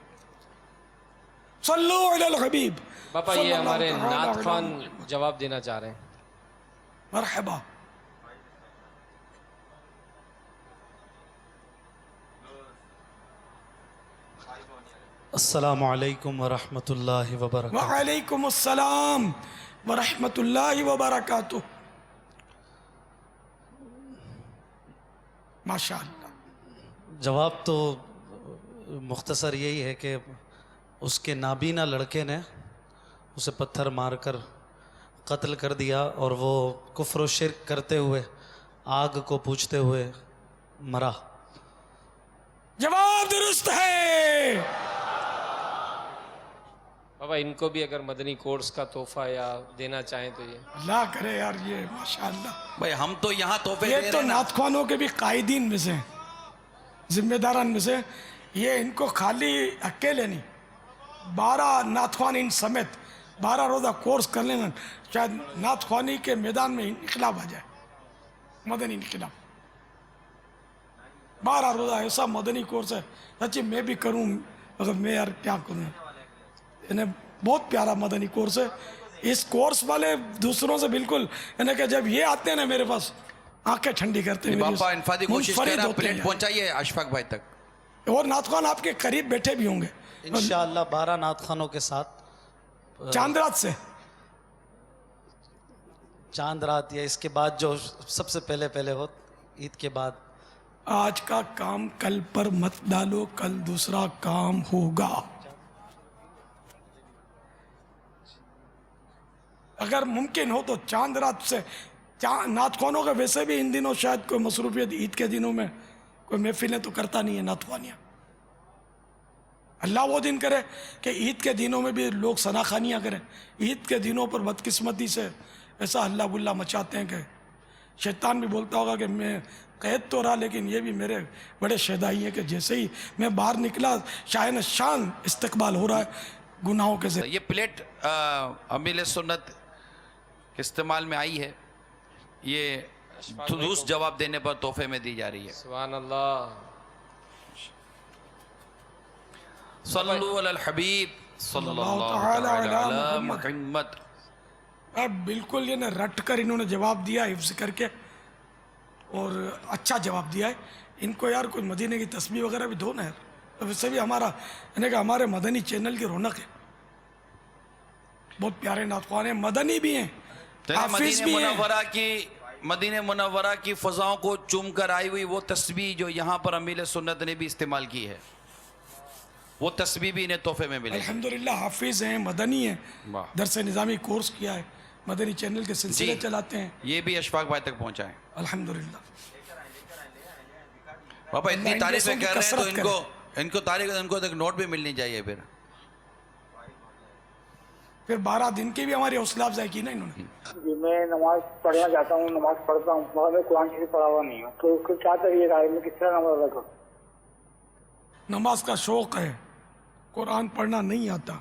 صلو علی الحبیب. پاپا یہ ہمارے نعت خوان جواب دینا چاہ رہے ہیں. مرحبا. السلام علیکم ورحمۃ اللہ وبرکاتہ. وعلیکم السلام ورحمۃ اللہ وبرکاتہ. ماشاءاللہ. جواب تو مختصر یہی ہے کہ اس کے نابینا لڑکے نے اسے پتھر مار کر قتل کر دیا, اور وہ کفر و شرک کرتے ہوئے آگ کو پوجتے ہوئے مرا. جواب درست ہے. بابا ان کو بھی اگر مدنی کورس کا تحفہ یا دینا چاہیں تو یہ اللہ کرے یار. یہ ماشاءاللہ بھائی ہم تو یہاں تحفے دے یہ رہے تو ہیں نا. نعت خوانوں کے بھی قائدین میں سے, ذمہ داران میں سے. یہ ان کو خالی اکیلے نہیں, 12 نعت خوانین سمیت 12 روزہ کورس کر لیں گے, شاید نعت خوانی کے میدان میں انقلاب آ جائے, مدنی انقلاب. 12 روزہ ایسا مدنی کورس ہے. سچی میں بھی کروں, اگر میں یار کیا کروں, یعنی بہت پیارا مدنی کورس ہے. اس کورس والے دوسروں سے بالکل یعنی کہ جب یہ آتے ہیں نا میرے پاس آنکھیں ٹھنڈی کرتے ہیں. باپا انفرادی کوشش کر رہا, پلیٹ ہیں پہنچائیے اشفاق بھائی تک. اور نعت خوان آپ کے قریب بیٹھے بھی ہوں گے انشاءاللہ 12 نعت خوانوں کے ساتھ چاند رات سے. چاند رات یا اس کے بعد جو سب سے پہلے ہو, عید کے بعد. آج کا کام کل پر مت ڈالو, کل دوسرا کام ہوگا. اگر ممکن ہو تو چاند رات سے. نعت خوانوں کا ویسے بھی ان دنوں شاید کوئی مصروفیت, عید کے دنوں میں کوئی محفلیں تو کرتا نہیں ہے نعت خوانیاں. اللہ وہ دن کرے کہ عید کے دنوں میں بھی لوگ ثنا خوانیاں کریں. عید کے دنوں پر بدقسمتی سے ایسا ہلا گلا مچاتے ہیں کہ شیطان بھی بولتا ہوگا کہ میں قید تو رہا, لیکن یہ بھی میرے بڑے شیدائی ہیں کہ جیسے ہی میں باہر نکلا شاہن شان استقبال ہو رہا ہے گناہوں کے ذریعے. یہ پلیٹ امیر سنت کے استعمال میں آئی ہے, یہ درست جواب دینے پر تحفے میں دی جا رہی ہے. سبحان اللہ. صلو علی الحبیب صلی اللہ تعالی علی محمد. اب بالکل یہ نا رٹ کر انہوں نے جواب دیا حفظ کر کے, اور اچھا جواب دیا ہے. ان کو یار کوئی مدینے کی تسبیح وغیرہ بھی دو نا یار, تو ویسے بھی ہمارا یعنی کہ ہمارے مدنی چینل کی رونق ہے. بہت پیارے نعت خوان ہیں, مدنی بھی ہیں, حافظ مدینہ بھی ہیں. منورہ کی مدینہ منورہ کی فضاؤں کو چوم کر آئی ہوئی وہ تسبیح جو یہاں پر امیر سنت نے بھی استعمال کی ہے، وہ تسبیح بھی انہیں تحفے میں ملے. الحمدللہ حافظ ہیں، مدنی ہیں، درس نظامی کورس کیا ہے، مدنی چینل کے سلسلے چلاتے ہیں. یہ بھی اشفاق بھائی تک پہنچائیں. الحمدللہ. پاپا اتنی تعریفیں کہہ رہے ہیں تو کثرت ان کو تاریخ ان کو ایک نوٹ بھی ملنی چاہیے. پھر 12 دن کی بھی ہماری حوصلہ افزائی کی نا انہوں نے. جی میں نماز پڑھنا چاہتا ہوں، نماز پڑھتا ہوں مگر میں قرآن شریف پڑھا ہوا نہیں ہوں، تو اس کو کیا طریقہ ہے، میں کس طرح نماز ادا کروں؟ نماز کا شوق ہے، قرآن پڑھنا نہیں آتا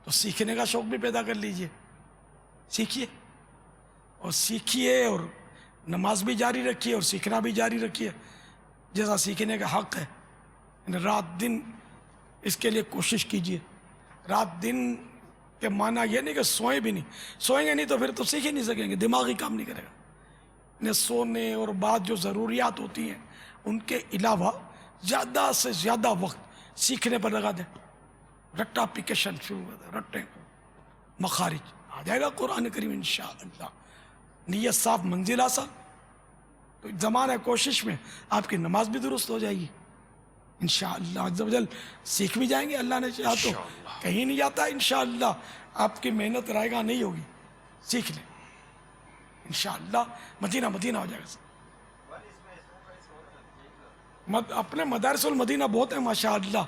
تو سیکھنے کا شوق بھی پیدا کر لیجئے، سیکھیے اور نماز بھی جاری رکھیے اور سیکھنا بھی جاری رکھیے جیسا سیکھنے کا حق ہے. رات دن اس کے لیے کوشش کیجئے. رات دن کے معنی یہ نہیں کہ سوئیں بھی نہیں، سوئیں گے نہیں تو پھر تو سیکھ ہی نہیں سکیں گے، دماغ ہی کام نہیں کرے گا. سونے اور بعد جو ضروریات ہوتی ہیں ان کے علاوہ زیادہ سے زیادہ وقت سیکھنے پر لگا دیں. رٹا اپلیکیشن شروع کر دیں، رٹیں، مخارج آ جائے گا قرآن کریم انشاءاللہ. نیت صاف منزل آسان. تو زمانہ کوشش میں آپ کی نماز بھی درست ہو جائے گی انشاءاللہ عز و جل. سیکھ بھی جائیں گے، اللہ نے چاہا تو کہیں نہیں جاتا انشاءاللہ. آپ کی محنت رائے گاہ نہیں ہوگی، سیکھ لیں انشاءاللہ. مدینہ ہو جائے گا. اپنے مدارس المدینہ بہت ہیں ماشاءاللہ،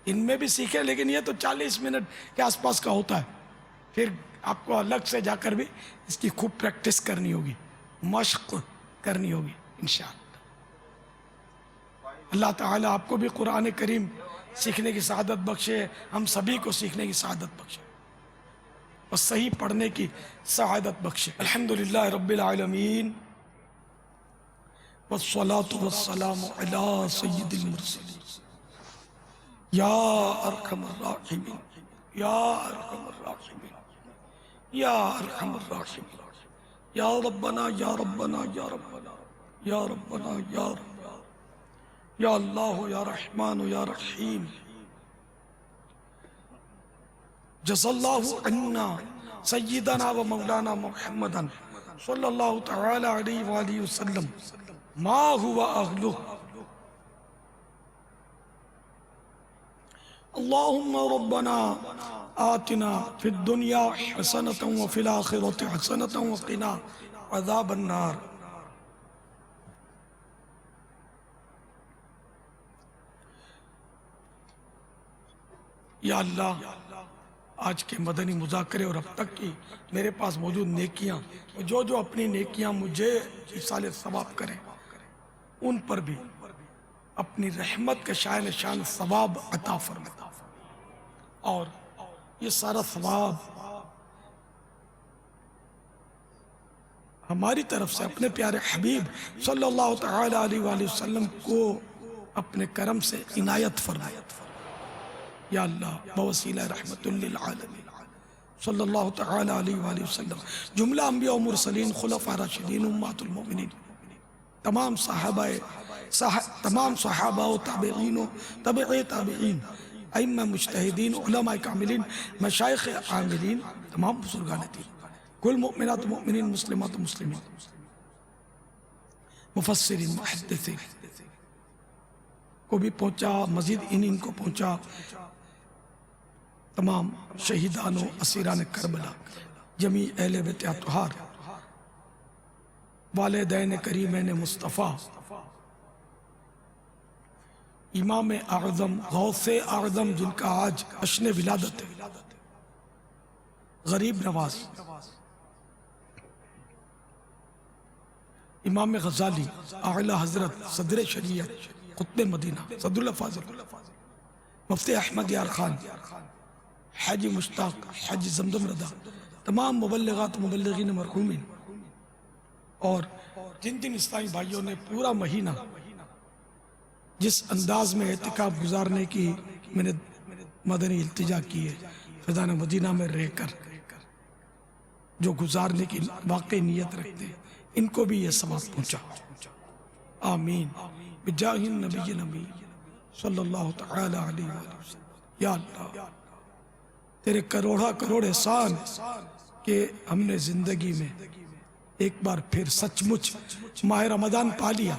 ان میں بھی سیکھیں، لیکن یہ تو 40 منٹ کے آس پاس کا ہوتا ہے. پھر آپ کو الگ سے جا کر بھی اس کی خوب پریکٹس کرنی ہوگی، مشق کرنی ہوگی انشاءاللہ. اللہ تعالیٰ آپ کو بھی قرآن کریم سیکھنے کی سعادت بخشے، ہم سبھی کو سیکھنے کی سعادت بخشے اور صحیح پڑھنے کی سعادت بخشے. الحمدللہ رب العالمین والصلاة والسلام علی سید المرسلین یا ارحم الراحمین یا ارحم الراحمین یا ارحم الراحمین یا ربنا یا ربنا یا ربنا یا ربنا یا ربنا یا اللہ یا رحمان یا رحیم. جزا اللہ عنا سیدنا و مولانا محمدا صلی اللہ تعالی علیہ وآلہ وسلم ما هو اہلہ. اللہم ربنا آتنا فی الدنیا حسنة وفی الآخرة حسنة وقنا عذاب النار. یا اللہ آج کے مدنی مذاکرے اور اب تک کی میرے پاس موجود نیکیاں، جو اپنی نیکیاں مجھے ایصال ثواب کریں ان پر بھی اپنی رحمت کے شائن شان ثواب عطا فرما. اور یہ سارا ثواب ہماری طرف سے اپنے پیارے حبیب صلی اللہ تعالی علیہ وآلہ وسلم کو اپنے کرم سے عنایت فرمائے. یا اللہ بوسیلہ رحمت للعالمین صلی اللہ تعالی علیہ وآلہ وسلم جملہ انبیاء و مرسلین، خلفاء راشدین، امہات المؤمنین، تمام صحابہ و تابعین و تابعی تابعین، ائمہ مجتہدین، علماء کاملین، مشائخ عاملین، تمام بزرگان دین، کل مؤمنات و مؤمنین، مسلمات و مسلمین، مفسرین، محدثین کو بھی پہنچا، مزید ان کو پہنچا. تمام شہیدان و اسیران کربلا، جمیع اہل بیت اطہار، والدین کریمین مصطفیٰ، امام اعظم، غوث اعظم جن کا آج جشن ولادت ہے، غریب نواز، امام غزالی، اعلی حضرت صدر شریعت، قطب مدینہ، صدر اللہ فاضل، مفتی احمد یار خان، حاجی مشتاق، حاجی زمزم رضا، تمام مبلغات و مبلغین مرحومین، اور جن اسلامی بھائیوں نے پورا مہینہ جس انداز میں اعتکاف گزارنے کی میں نے مدنی التجا کی ہے، فیضان مدینہ میں رہ کر جو گزارنے کی واقعی نیت رکھتے ہیں، ان کو بھی یہ ثواب پہنچا. آمین بجاہ النبی نبی صلی اللہ تعالی علیہ وآلہ وسلم. یا اللہ تیرے کروڑا کروڑ احسان کہ ہم نے زندگی میں ایک بار پھر سچ مچ ماہ رمضان پا لیا،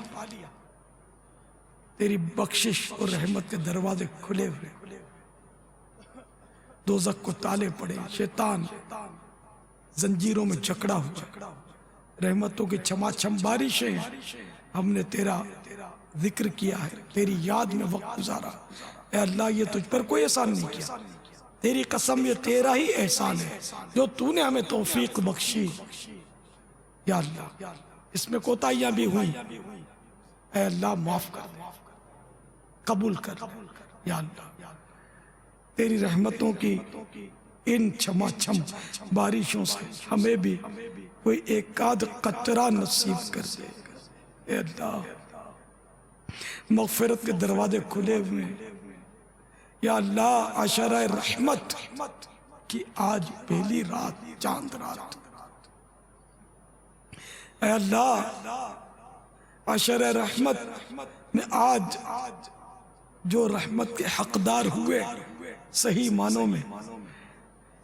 تیری بخشش اور رحمت کے دروازے کھلے ہوئے، دوزخ کو تالے پڑے، شیطان زنجیروں میں جکڑا ہوا، رحمتوں کی چھما چھم بارشیں، ہم نے تیرا ذکر کیا ہے، تیری یاد میں وقت گزارا۔ اے اللہ یہ تجھ پر کوئی احسان نہیں کیا، تیری قسم یہ تیرا ہی احسان ہے جو تو نے ہمیں توفیق بخشی۔ یا اللہ اس میں کوتاہیاں بھی ہوئی، اے اللہ معاف کر دے، قبول کر دے۔ یا اللہ تیری رحمتوں کی ان چھما چھم بارشوں سے ہمیں بھی کوئی ایک آدھ قطرہ نصیب کر دے۔ اے اللہ مغفرت کے دروازے کھلے ہوئے ہیں۔ یا اللہ عشرہ رحمت کی آج پہلی رات، چاند رات، اے اللہ عشرہ رحمت میں آج جو رحمت کے حقدار ہوئے صحیح معنوں میں،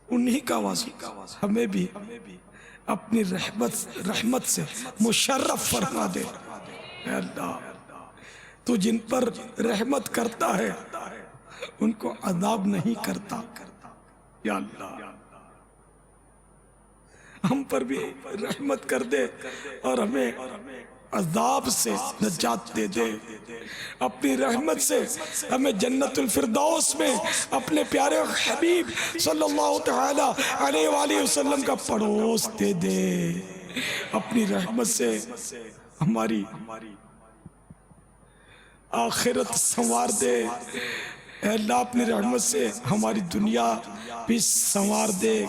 انہی کا واسطہ ہمیں بھی اپنی رحمت سے مشرف فرما دے۔ اے اللہ تو جن پر رحمت کرتا ہے ان کو عذاب نہیں کرتا۔ یا اللہ ہم پر بھی رحمت کر دے اور ہمیں عذاب سے نجات دے دے، اپنی رحمت سے ہمیں جنت الفردوس میں اپنے پیارے حبیب صلی اللہ تعالی علیہ وآلہ وسلم کا پڑوس دے دے، اپنی رحمت سے ہماری آخرت سنوار دے۔ اے اللہ اپنی رحمت سے ہماری دنیا بھی سنوار دے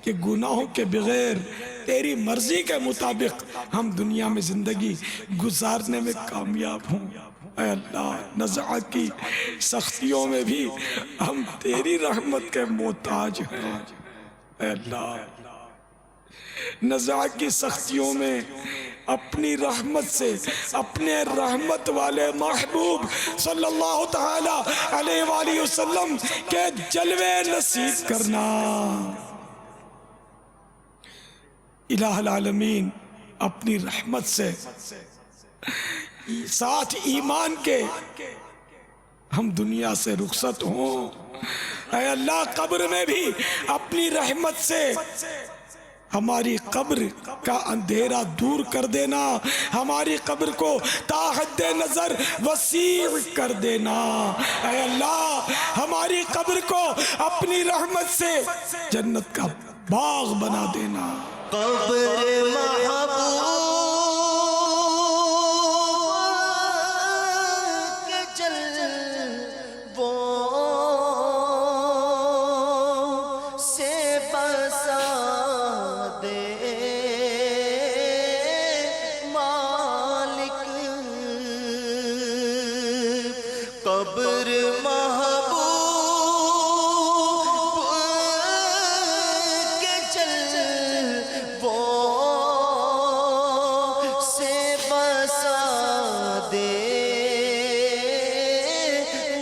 کہ گناہوں کے بغیر تیری مرضی کے مطابق ہم دنیا میں زندگی گزارنے میں کامیاب ہوں۔ اے اللہ نزع کی سختیوں میں بھی ہم تیری رحمت کے محتاج ہیں۔ اے اللہ نزع کی سختیوں میں اپنی رحمت سے اپنے رحمت والے محبوب صلی اللہ تعالی علیہ وآلہ وسلم کے جلوے نصیب کرنا۔ الہ العالمین اپنی رحمت سے ساتھ ایمان کے ہم دنیا سے رخصت ہوں۔ اے اللہ قبر میں بھی اپنی رحمت سے ہماری قبر کا اندھیرا دور کر دینا، ہماری قبر کو تا حد نظر وسیع کر دینا۔ اے اللہ ہماری قبر کو اپنی رحمت سے جنت کا باغ بنا دینا۔ قبر محبوب کے جلووں سے بسا دے مالک، قبر محبوب کے جلووں سے بسا دے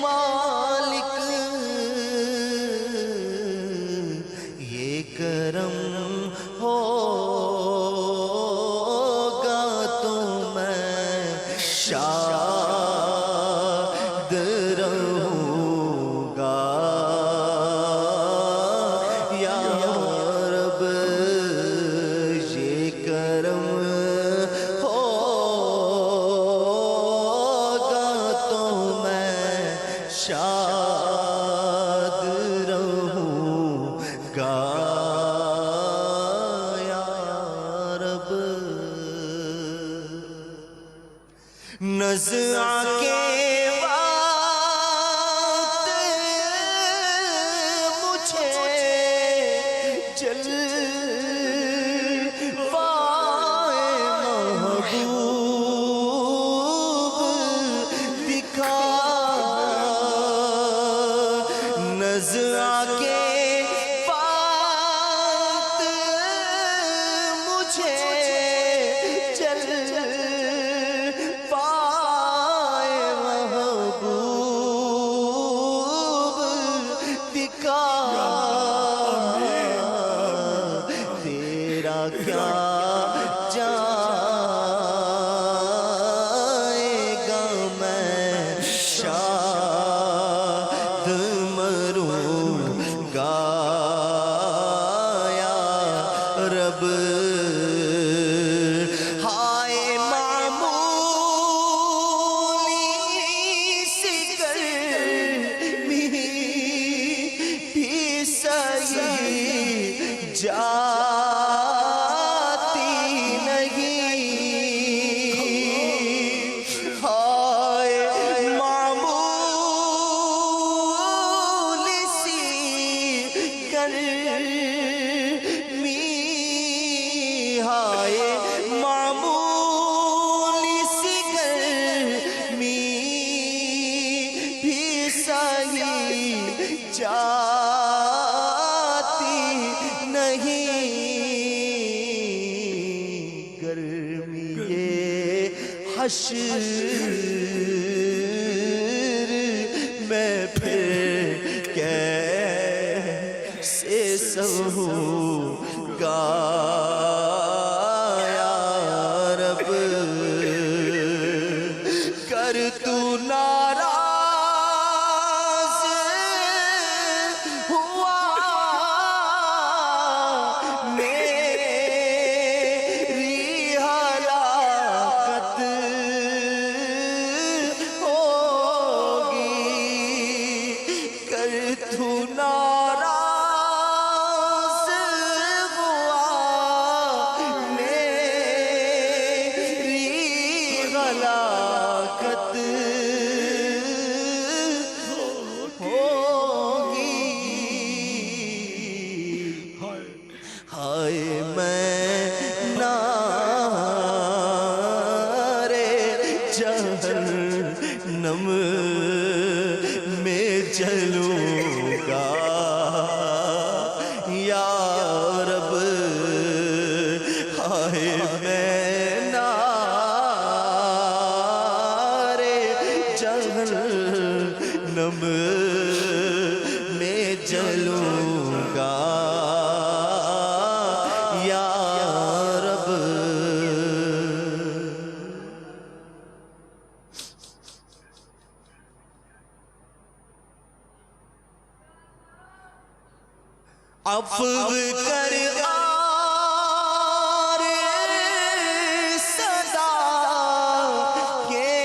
مالک، یہ کرم ہوگا تو میں شاد رہوں گا یا رب، یہ کرم ہوگا تو میں شاد رہوں گا یا رب۔ نزع کے وقت مجھے جلوائے محبوب دکھا، نزع کے وقت مجھے جلوائے محبوب دکھا، تیرا کیا یا رب ہائے معمولی سی گرمی بھی صحیح جاتی نہیں ہائے معمولی سی گرمی ہائے معمولی سی گرمی بھی صحیح جاتی نہیں گرمی یہ حشر میں پھر کیسے سہوں گا یا رب کر تو ناراض ہوا میری ہلاکت ہوگی کر تو ناراض ہوا میری ہلاکت ہوگی ہائے میں نار جہنم میں جلوں گا یا رب ہائے میں نار جہنم میں جلوں گا یا رب عفو کر آر صدا کے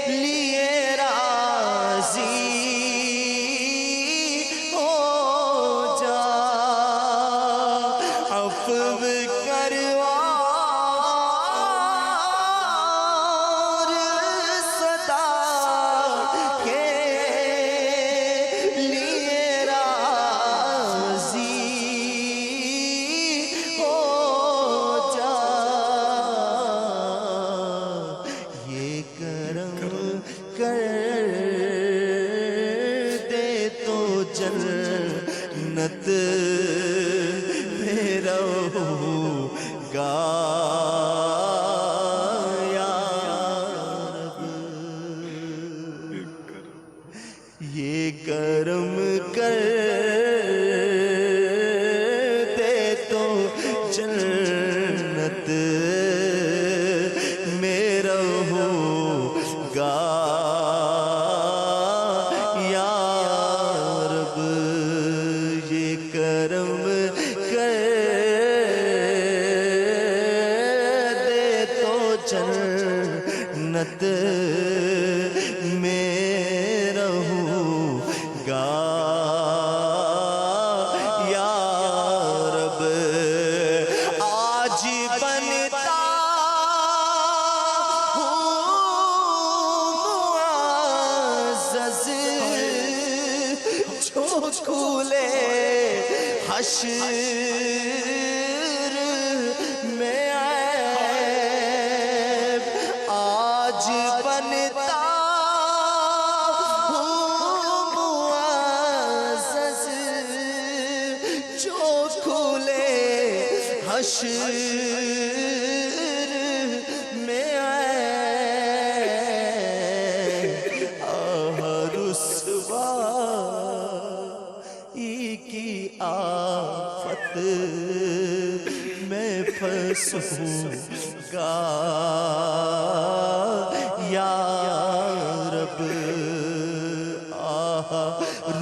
لیے راضی ہو جا عفو کر آر صدا کے لیے راضی ہو جا یہ کرم کر دے تو جنت میں رہوں گا یا رب یہ کرم کر دے تو جنت میں رہوں گا یا رب یہ کرم کر دے تو جنت میں رہوں گا یا رب آج بنتا ہوں معزز جو کھولے حشر میں عیب آج بنتا ہوں معزز جو کھولے حشر میں عیب رسوائی کی آفت میں پھنسوں گا یا رب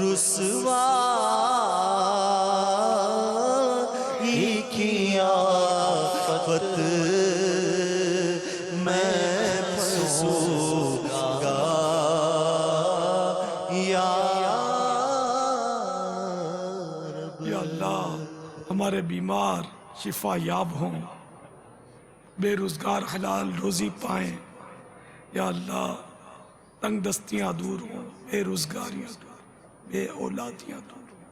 رسوائی یا اللہ ہمارے بیمار شفا یاب ہوں، بے روزگار حلال روزی پائیں، یا اللہ تنگ دستیاں دور ہوں، بے روزگاریاں دور، بے اولادیاں دور ہوں،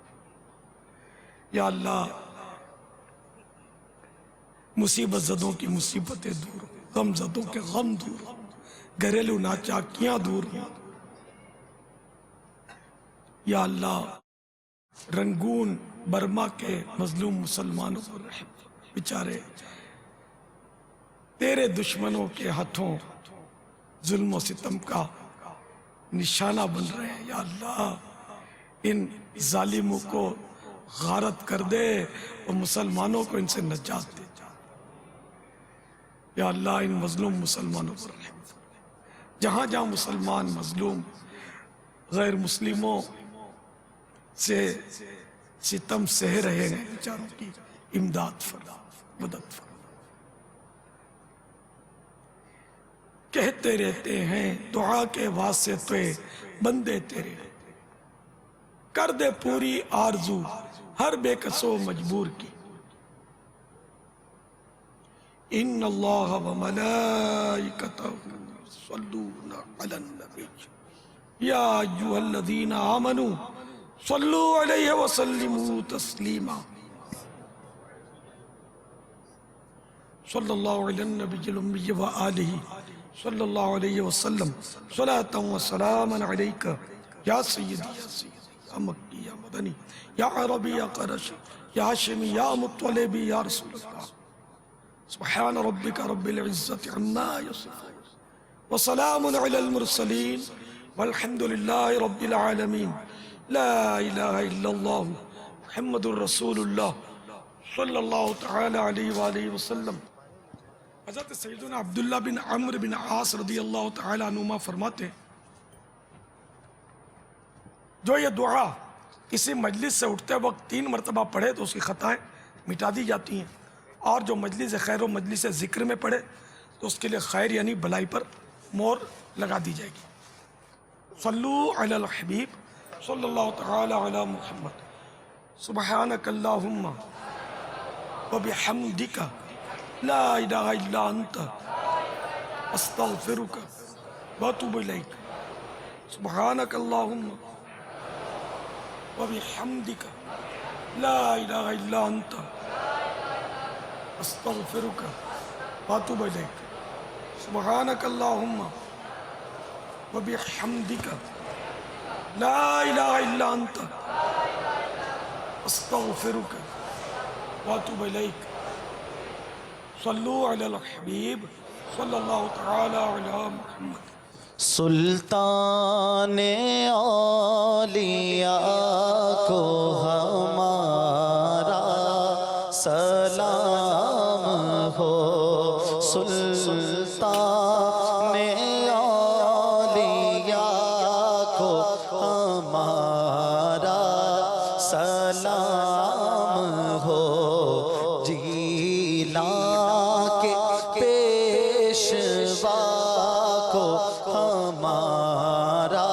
یا اللہ مصیبت زدوں کی مصیبتیں دور ہوں، غم زدوں کے غم دور ہوں، گھریلو ناچاکیاں دور ہوں، یا اللہ رنگون برما کے مظلوم مسلمانوں پر رحم، بیچارے تیرے دشمنوں کے ہاتھوں ظلم و ستم کا نشانہ بن رہے ہیں، یا اللہ ان ظالموں کو غارت کر دے اور مسلمانوں کو ان سے نجات دے، یا اللہ ان مظلوم مسلمانوں پر رحم، جہاں جہاں مسلمان مظلوم غیر مسلموں سے ستم سہ رہے ہیں، بیچاروں کی امداد فرما، مدد فرما۔ کہتے رہتے ہیں دعا کے واسطے بندے تیرے، کر دے پوری آرزو ہر بے کسو مجبور کی۔ ان اللہ و ملائکتہ یصلون علی النبی یا ایھا الذین آمنوا صلوا علیہ وسلموا تسلیما۔ صلی اللہ علی النبی الامی وآلہ صلی اللہ علیہ وسلم صلاۃ و سلاما علیک یا سیدی یا سیدی یا مکی یا مدنی یا عربی یا قرشی یا ہاشمی یا مطلبی یا رسول اللہ۔ سبحان ربک رب العزت عما یصفون وسلام علی المرسلین والحمد للہ رب العالمین۔ لا الہ الا اللہ محمد الرسول اللہ صلی اللہ تعالی علیہ وآلہ وسلم۔ حضرت سیدنا عبداللہ بن عمرو بن عاص رضی اللہ تعالی عنہما فرماتے ہیں جو یہ دعا کسی مجلس سے اٹھتے وقت 3 مرتبہ پڑھے تو اس کی خطائیں مٹا دی جاتی ہیں، اور جو مجلس خیر و مجلس ذکر میں پڑھے تو اس کے لیے خیر یعنی بھلائی پر مور لگا دی جائے گی۔ صلو علی الحبیب صلی اللہ تعالی علی محمد۔ سبحانک اللہم وبحمدک لا الہ الا انت استغفرک واتوب الیک۔ سبحانک اللہم وبحمدک لا الہ الا انت استغفرک واتوب الیک۔ سبحانک اللہم وبحمدک لا الہ الا انت استغفرک واتوب الیک۔ صلو علی الحبیب صلی اللہ تعالی علی محمد۔ سلطان اولیاء کو ہمارا سلام ہو، سلطان اولیاء کو ہمارا سلام ہو، جیلان کے پیشوا کو ہمارا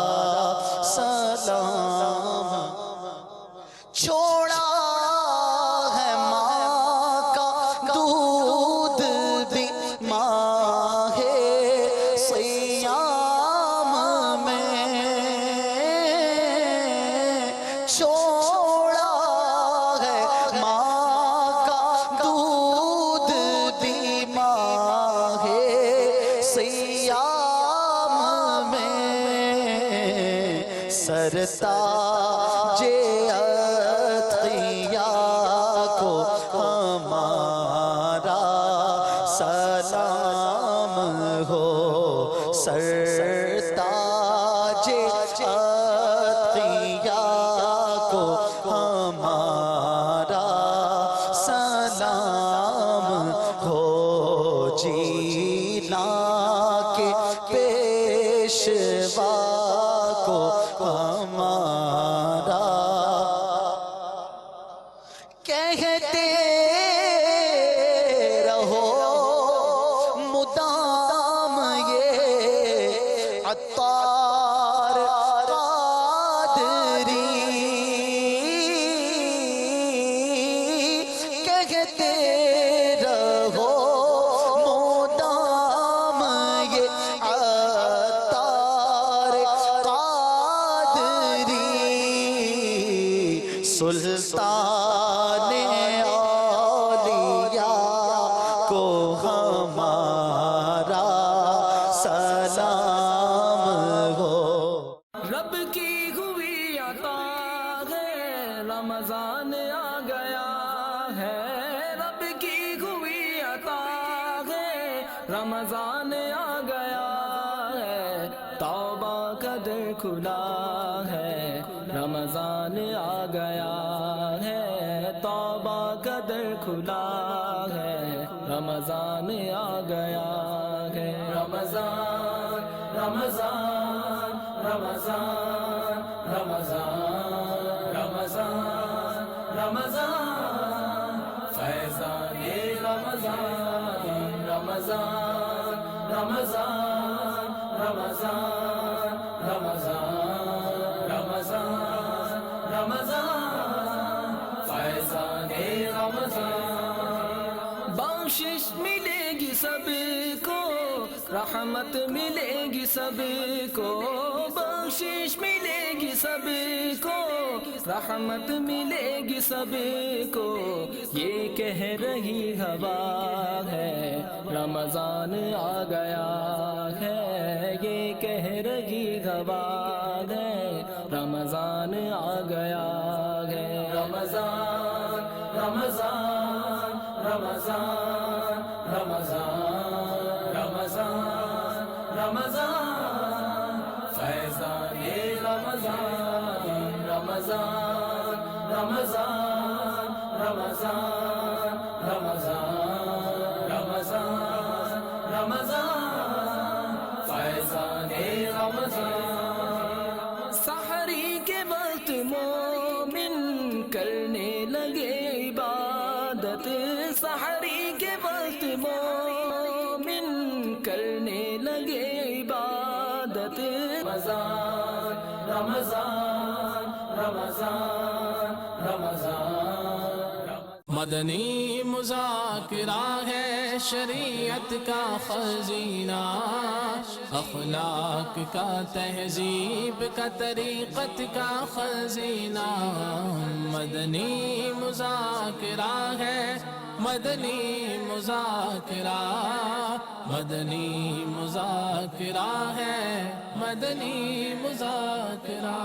سلام۔ چھوڑا ہے ماں کا دودھ بھی ماہ سیام میں، چھوڑا ہے ماں کا دودھ بھی ماہ سیام میں، سرتاج اتقیاء کو ہمارا سلام ہو، سرتاج اتقیاء کو ہمارا سلام ہو، جیلان کے پیشوا کو ہمارا کہتے رہو مدام یہ عطار قادری، کہتے رہو مدام یہ عطار قادری سلطان اولیاء کو ہمارا سلام ہو. رب کی ہوئی عطا ہے رمضان آ گیا ہے. رب کی ہوئی عطا ہے رمضان آ گیا ہے. توبہ کا در کھلا ہے رمضان آ گیا ہے. توبہ کا در کھلا ہے رمضان آ گیا ہے. رمضان رمضان رمضان رمضان رمضان رمضان فیضان رمضان رمضان رمضان رمضان رمضان رمضان رمضان فیضان رمضان. بخشش ملے گی سب کو رحمت ملے گی سب کو. بخشش ملے گی سب کو رحمت ملے گی سب کو. یہ کہہ رہی ہوا ہے رمضان آ گیا ہے. یہ کہہ رہی ہوا ہے رمضان آ گیا ہے. رمضان رمضان رمضان رمضان رمضان رمضان فیضان رمضان رمضان رمضان رمضان رمضان رمضان رمضان فیضان رمضان. سحری کے وقت مومن کرنے لگے عبادت. سحری کے وقت مومن کرنے لگے عبادت. رمضان رمضان رمضان رمضان. مدنی مذاکرہ ہے شریعت کا خزینہ. اخلاق کا تہذیب کا طریقت کا خزینہ. مدنی مذاکرہ ہے مدنی مذاکرہ. مدنی مذاکرہ ہے مدنی مذاکرہ.